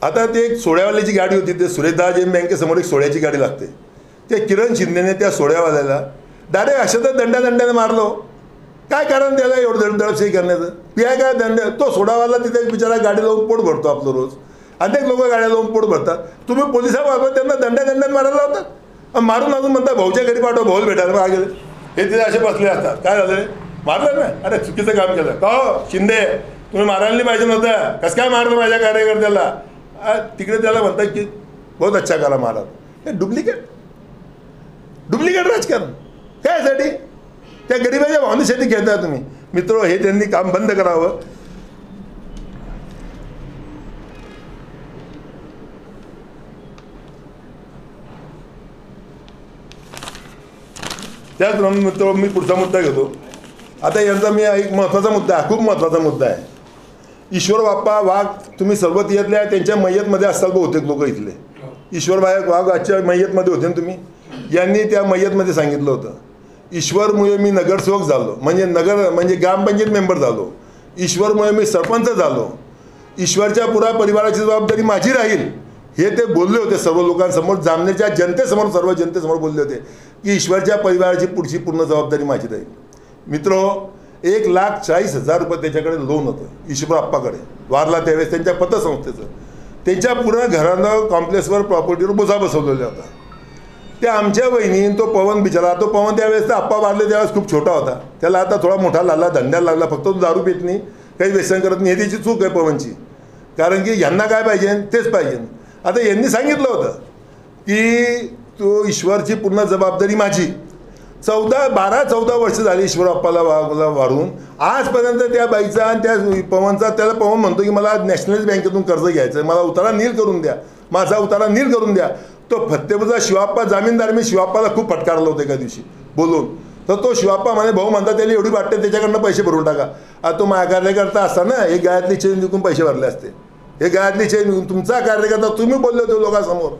आता ते एक सोड्यावाल्याची गाडी होती, ते सुरेशदास बँकेसमोर एक सोड्याची गाडी लागते. ते किरण शिंदेने त्या सोड्यावाल्याला डायरेक्ट अशाच दंड्याने मारलो. काय कारण त्याला एवढं दडपशाही करण्याचं? पिया काय दंड? तो सोडावाला तिथे बिचारा गाडी लावून पोट भरतो आपलं रोज. अनेक लोक गाड्या लावून पोट भरतात. तुम्ही पोलिसांमार्फत त्यांना दंड्याने मारायला लावतात. मारून अजून म्हणता भाऊच्या घरी पाठवा, भाऊ भेटायला मग गेले. हे तिथे असे बसले असतात. काय झालं? मारलं ना? अरे चुकीचं काम केलं का हो शिंदे? तुम्ही मारायला नाही पाहिजे नव्हतं. कसं काय मारलं माझ्या कार्यकर्त्याला? तिकडे त्याला म्हणतात की बहुत अच्छा करा महाराज. हे डुप्लिकेट राजकारण कायसाठी? त्या गरिबाच्या भावनेसाठी घेता तुम्ही. मित्र, हे त्यांनी काम बंद करावं. त्याचप्रमाणे मित्र, मी पुढचा मुद्दा घेतो. आता यांचा मी एक महत्त्वाचा मुद्दा आहे, खूप महत्त्वाचा मुद्दा आहे. ईश्वर बाप्पा वाघ, तुम्ही सर्व तियातल्या त्यांच्या मय्यतमध्ये असाल बहुतेक लोक इथले. ईश्वर वाघ आजच्या मय्यतमध्ये होते ना तुम्ही. यांनी त्या मय्यतमध्ये सांगितलं होतं, ईश्वरमुळे मी नगरसेवक झालो, म्हणजे ग्रामपंचायत मेंबर झालो. ईश्वरमुळे मी सरपंच झालो. ईश्वरच्या पुरा परिवाराची जबाबदारी माझी राहील, हे ते बोलले होते सर्व लोकांसमोर, जामनेरच्या जनतेसमोर, सर्व जनतेसमोर बोलले होते की ईश्वरच्या परिवाराची पुढची पूर्ण जबाबदारी माझी राहील. मित्रो, 1,40,000 रुपये त्याच्याकडे लोन होतं ईश्वर आप्पाकडे. वारला त्यावेळेस त्यांच्या पतसंस्थेचं. त्यांच्या पूर्ण घरानं कॉम्प्लेक्सवर प्रॉपर्टीवर बोजा बसवलेला होता. त्या आमच्या वहिनी, तो पवन बिचारा, तो पवन त्यावेळेस तर आप्पा वारले त्यावेळेस खूप छोटा होता. त्याला आता थोडा मोठा लागला, धंद्याला लागला. फक्त तो दारू पित नाही, काही व्यसन करत नाही. हे त्याची चूक आहे पवनची. कारण की यांना काय पाहिजे तेच पाहिजे. आता यांनी सांगितलं होतं की तो ईश्वरची पूर्ण जबाबदारी माझी. 12-14 वर्ष झाली ईश्वर आप्पाला वारून. आजपर्यंत त्या बाईचा आणि त्या पवनचा, त्याला पवन म्हणतो की मला नॅशनलाइज बँकेतून कर्ज घ्यायचं आहे, मला उतारा नील करून द्या, माझा उतारा नील करून द्या. तो फत्तेपूरचा शिवाप्पा जामीनदार, मी शिवाप्पाला खूप फटकारलं होतं एका दिवशी बोलून. तर तो शिवाप्पा म्हणे, भाऊ म्हणता त्याला एवढी वाटते त्याच्याकडनं पैसे भरून टाका. आता तो माझ्या कार्यकर्ता असताना हे गायातली चेन विकून पैसे भरले असते. हे गायातली चेन विकून तुमचा कार्यकर्ता, तुम्ही बोलले होते लोकांसमोर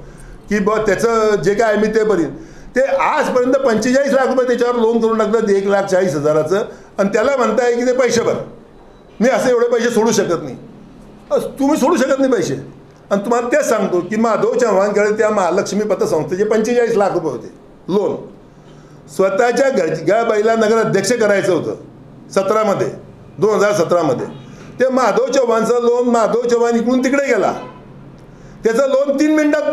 की त्याचं जे काय मी ते भरीन. ते आजपर्यंत 45 लाख रुपये त्याच्यावर लोन करून टाकलं, 1,40,000. आणि त्याला म्हणताय की ते पैसे भर. मी असे एवढे पैसे सोडू शकत नाही. तुम्ही सोडू शकत नाही पैसे. आणि तुम्हाला तेच सांगतो की माधव चव्हाणकडे त्या महालक्ष्मी पतसंस्थेचे 45 लाख रुपये होते लोन. स्वतःच्या घरच्या बाईला नगर अध्यक्ष करायचं होतं 2017मध्ये. ते माधव चव्हाणचं लोन, माधव चव्हाण इकडून तिकडे गेला. त्याचं लोन 3 मिनिटात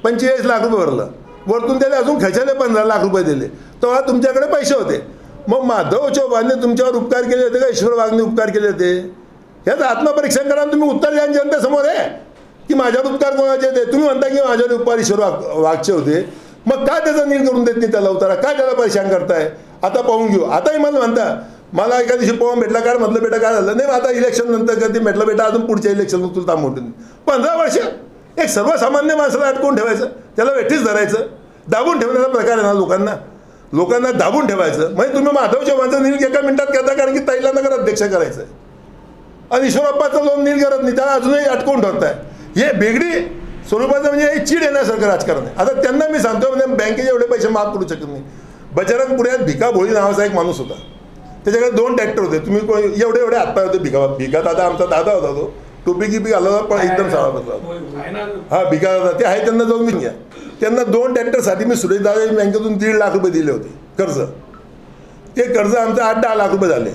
45 लाख रुपये भरलं. वरतून त्याला अजून खर्चाले 15 लाख रुपये दिले. तेव्हा तुमच्याकडे पैसे होते. मग माधव चव्हाणने तुमच्यावर उपकार केले होते का ईश्वर वाघने उपकार केले होते? ह्याचं आत्मपरीक्षण करा. तुम्ही उत्तर द्या जनतेसमोर आहे की माझ्यावर उपकार कोणाचे होते. तुम्ही म्हणता की माझ्यावर उपकार ईश्वर वाघचे होते. मग काय त्याचं नील करून देत नाही त्याला उतारा? काय त्याला परेशान करताय? आता पाहून घेऊ. आताही मला म्हणता, मला एका दिवशी पवन भेटला, काय म्हटलं बेटा काय झालं? नाही आता इलेक्शन नंतर कधी भेटलं बेटा, अजून पुढच्या इलेक्शन तुला थांबवून 15 वर्ष एक सर्वसामान्य माणसाला अटकून ठेवायचं, त्याला वेठीच धरायचं, दाबून ठेवण्याचा प्रकार आहे ना. लोकांना दाबून ठेवायचं. म्हणजे तुम्ही माधव चव्हाणचं नील एका मिनिटात करता, कारण की ताईला नगर अध्यक्ष करायचं आहे. आणि ईश्वरप्पाचं लोन नील करत नाही, त्याला अजूनही अटकून ठेवताय. हे वेगळी स्वरूपाचं म्हणजे हे चीड येण्यासारखं राजकारण आहे. आता त्यांना मी सांगतो, म्हणजे बँकेचे एवढे पैसे माफ करू शकत नाही. बजरंगपुऱ्यात भिका भोळी नावाचा एक माणूस होता. त्याच्याकडे 2 ट्रॅक्टर होते. तुम्ही एवढे हातपाय होते. भिका दादा, आमचा दादा होता तो. टोपी गिपी घालला पण एकदम सारा बसला. हा भिका दादा ते आहे, त्यांना जाऊन घ्या. त्यांना 2 ट्रॅक्टरसाठी मी सुरेशदादा बँकेतून 1.5 लाख रुपये दिले होते कर्ज. ते कर्ज आमचं 8-10 लाख रुपये झाले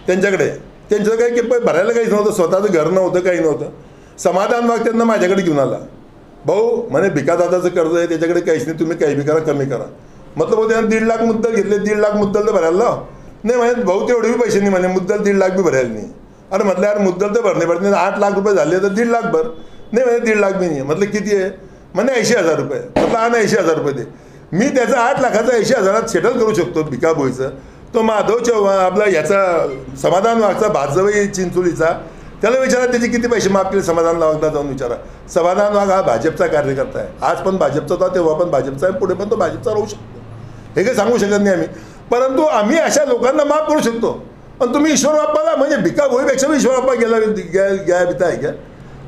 त्यांच्याकडे. त्यांचं काही भरायला काहीच नव्हतं, स्वतःचं घर नव्हतं, काही नव्हतं. समाधान वाघ त्यांना माझ्याकडे घेऊन आला. भाऊ म्हणे भिकादादाचं कर्ज आहे, त्याच्याकडे काहीच नाही, तुम्ही काही बी करा, कमी करा. मतलब भाऊ त्यानं 1.5 लाख मुद्दल घेतले. 1.5 लाख मुद्दल तर भरायला लाव. नाही म्हणे भाऊ तेवढे बी पैसे नाही, म्हणे मुद्दल 1.5 लाख बी भरायला नाही. अरे म्हटलं यार मुद्दल तर भरणे पडते, 8 लाख रुपये झाले तर 1.5 लाख भर. नाही म्हणे 1.5 लाख बी नाही. म्हटलं किती आहे? म्हणे 80,000 रुपये. म्हटलं हा ना 80,000 रुपये दे. मी त्याचा 8 लाखाचा 80,000 सेटल करू शकतो भिका भोईचं. तो माधव चव्हाण आपला याचा समाधान वाघचा भाजवई चिंचोलीचा, त्याला विचारा त्याचे किती पैसे माफ केले. समाधान वाघला जाऊन विचारा. समाधान वाघ हा भाजपचा कार्यकर्ता आहे. आज पण भाजपचा होता, तेव्हा पण भाजपचा आहे, पुढे पण तो भाजपचा राहू शकतो. हे काही सांगू शकत नाही आम्ही. परंतु आम्ही अशा लोकांना माफ करू शकतो. पण तुम्ही ईश्वर बाप्पाला, म्हणजे भिका भोईपेक्षा ईश्वर बाप्पा गेला भीता आहे का?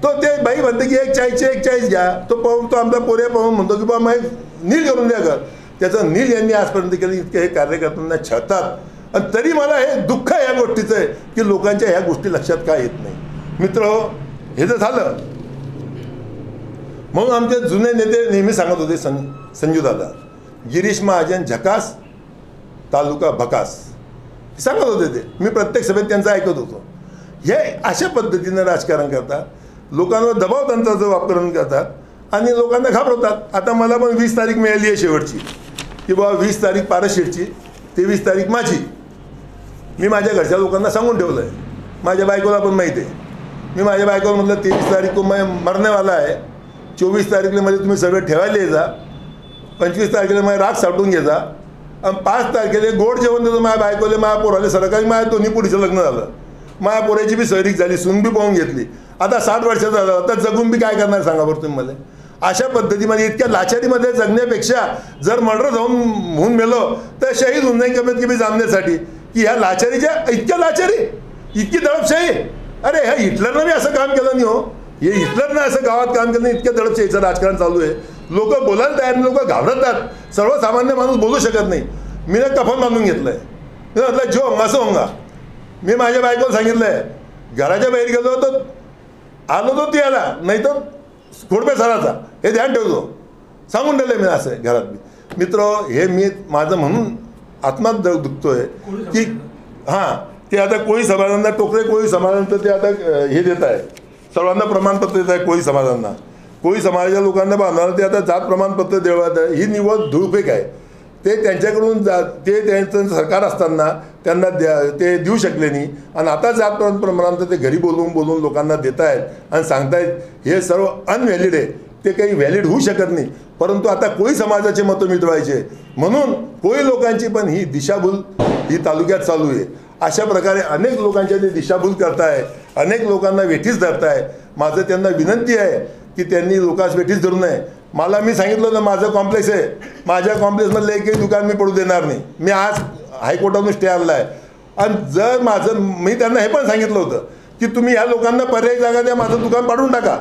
तो ते बाई म्हणते की 140 घ्या, तो पाहून तो आमचा पोऱ्या पाहून म्हणतो की बाबा मग नील करून द्या घर. त्याचं नील यांनी आजपर्यंत केलं. इतके हे कार्यकर्त्यांना छळतात आणि तरी मला हे दुःख या गोष्टीचं आहे की लोकांच्या ह्या गोष्टी लक्षात का येत नाही. मित्र हो, हे जर झालं म्हणून आमचे जुने नेते नेहमी सांगत होते, संजू दादा, गिरीश महाजन झकास, तालुका भकास, सांगत होते ते. मी प्रत्येक सभेत त्यांचं ऐकत होतो. हे अशा पद्धतीनं राजकारण करतात, लोकांवर दबाव तंत्राचं वापरण करतात आणि लोकांना घाबरवतात. आता मला पण 20 तारीख मिळाली आहे शेवटची, की बाबा 20 तारीख पारशेटची, 23 तारीख माझी. मी माझ्या घरच्या लोकांना सांगून ठेवलं आहे, माझ्या बायकोला पण माहीत आहे. मी माझ्या बायकोला म्हटलं 23 तारीख को मैं मरनेवाला आहे, 24 तारीखला मध्ये तुम्ही सगळे ठेवायला ये जा, 25 तारखेला माझ्या राग साठवून घे जा आणि 5 तारखेला गोड जेवण देतो माझ्या बायकोले, माझ्या पोराले. सरकारी माझ्या दोन्ही पुढीचं लग्न झालं, माझ्या पोराची बी सैरिक झाली, सून बी पाहून घेतली. आता 60 वर्षाचा झाला, आता जगून बी काय करणार सांगा बरं तुम्ही मला. अशा पद्धतीमध्ये इतक्या लाचारीमध्ये जगण्यापेक्षा जर मर्डर होऊन मेलो तर शहीद होऊन जाईल कमीत कमी जाणण्यासाठी. की ह्या लाचारीच्या इतक्या लाचारी, इतकी दडपशाही. अरे ह्या हिटलरनं बी असं काम केलं नाही हो, हे हिटलरनं असं गावात काम केलं नाही. इतक्या दडपशाहीचं राजकारण चालू आहे. लोक बोलायला तयार नाही, लोक घाबरतात. सर्वसामान्य माणूस बोलू शकत नाही. मी ना कफन बांधून घेतलं आहे. मी म्हटलं जो होंगा सो होंगा. मी माझ्या बायकोला सांगितलं आहे, घराच्या बाहेर गेलो तर आलो तो ती आला, नाही तर खोडपे सराचा, हे ध्यान ठेवतो. सांगून ठेवलं मी असं घरात बी. मित्र, हे मी माझं म्हणून आत्मात दुखतोय की हां, ते आता कोळी समाजांना, टोकरे कोळी समाजांचं ते आता हे देत आहे, सर्वांना प्रमाणपत्र देत आहे. कोळी समाजांना, कोळी समाजाच्या लोकांना बांधणार ते आता जात प्रमाणपत्र देवत आहे. ही निवड धुळफेक आहे. ते त्यांच्याकडून ते त्यांचं सरकार असताना त्यांना ते देऊ शकले नाही आणि आता जात प्रमाणपत्र ते घरी बोलून लोकांना देत आहेत आणि सांगतायत हे सर्व अनव्हॅलिड आहे, ते काही व्हॅलिड होऊ शकत नाही. परंतु आता कोळी समाजाचे मतं मिटवायचे म्हणून कोळी लोकांची पण ही दिशाभूल ही तालुक्यात चालू आहे. अशा प्रकारे अनेक लोकांच्या ते दिशाभूल करताय, अनेक लोकांना वेठीस धरताय. माझं त्यांना विनंती आहे की त्यांनी लोकांस वेठीस धरू नये. मला मी सांगितलं होतं माझं कॉम्प्लेक्स आहे, माझ्या कॉम्प्लेक्समधलं एकही दुकान मी पडू देणार नाही. मी आज हायकोर्टातून स्टे आणला आहे. आणि जर माझं, मी त्यांना हे पण सांगितलं होतं की तुम्ही ह्या लोकांना पर्यायी जागा द्या, माझं दुकान पाडून टाका,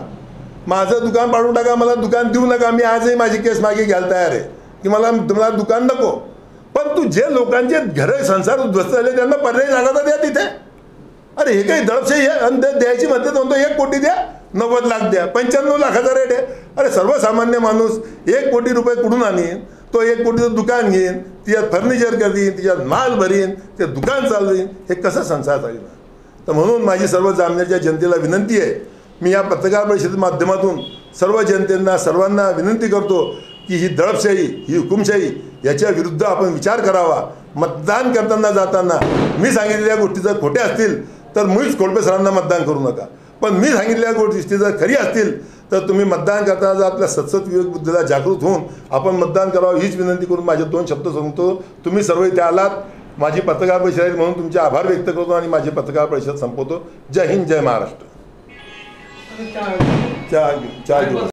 माझं दुकान पाडून टाका, मला दुकान देऊ नका. मी आजही माझी केस मागे घ्यायला तयार आहे की मला दुकान नको. पण तू जे लोकांचे घरं संसार उद्ध्वस्त झाले त्यांना पर्यायी जागा तर द्या तिथे. अरे हे काही दडपशाही आहे. आणि द्यायची म्हणते म्हणतो 1 कोटी द्या, 90 लाख द्या, 95 लाखाचा रेट आहे. अरे सर्वसामान्य माणूस 1 कोटी रुपये कुठून आणीन? तो 1 कोटीचं दुकान घेईन, तिच्यात फर्निचर करीन, तिच्यात माल भरीन, ते दुकान चालवीन. हे कसं संसार चालेल? तर म्हणून माझी सर्व जामनेरच्या जनतेला विनंती आहे, मी या पत्रकार परिषदेच्या माध्यमातून सर्व जनतेंना, सर्वांना विनंती करतो की ही दडपशाही, ही हुकुमशाही याच्या विरुद्ध आपण विचार करावा. मतदान करताना जाताना मी सांगितलेल्या गोष्टी जर खोट्या असतील तर मुळीच खोडपे सरांना मतदान करू नका. पण मी सांगितलेल्या गोष्टी जर खरी असतील तर तुम्ही मतदान करताना जर आपल्या सतत विवेक बुद्धीला जागृत होऊन आपण मतदान करावं हीच विनंती करून माझे 2 शब्द सांगतो. तुम्ही सर्व इथे आलात. माझी पत्रकार परिषद म्हणून तुमचे आभार व्यक्त करतो आणि माझी पत्रकार परिषद संपवतो. जय हिंद, जय महाराष्ट्र. 4 दिवस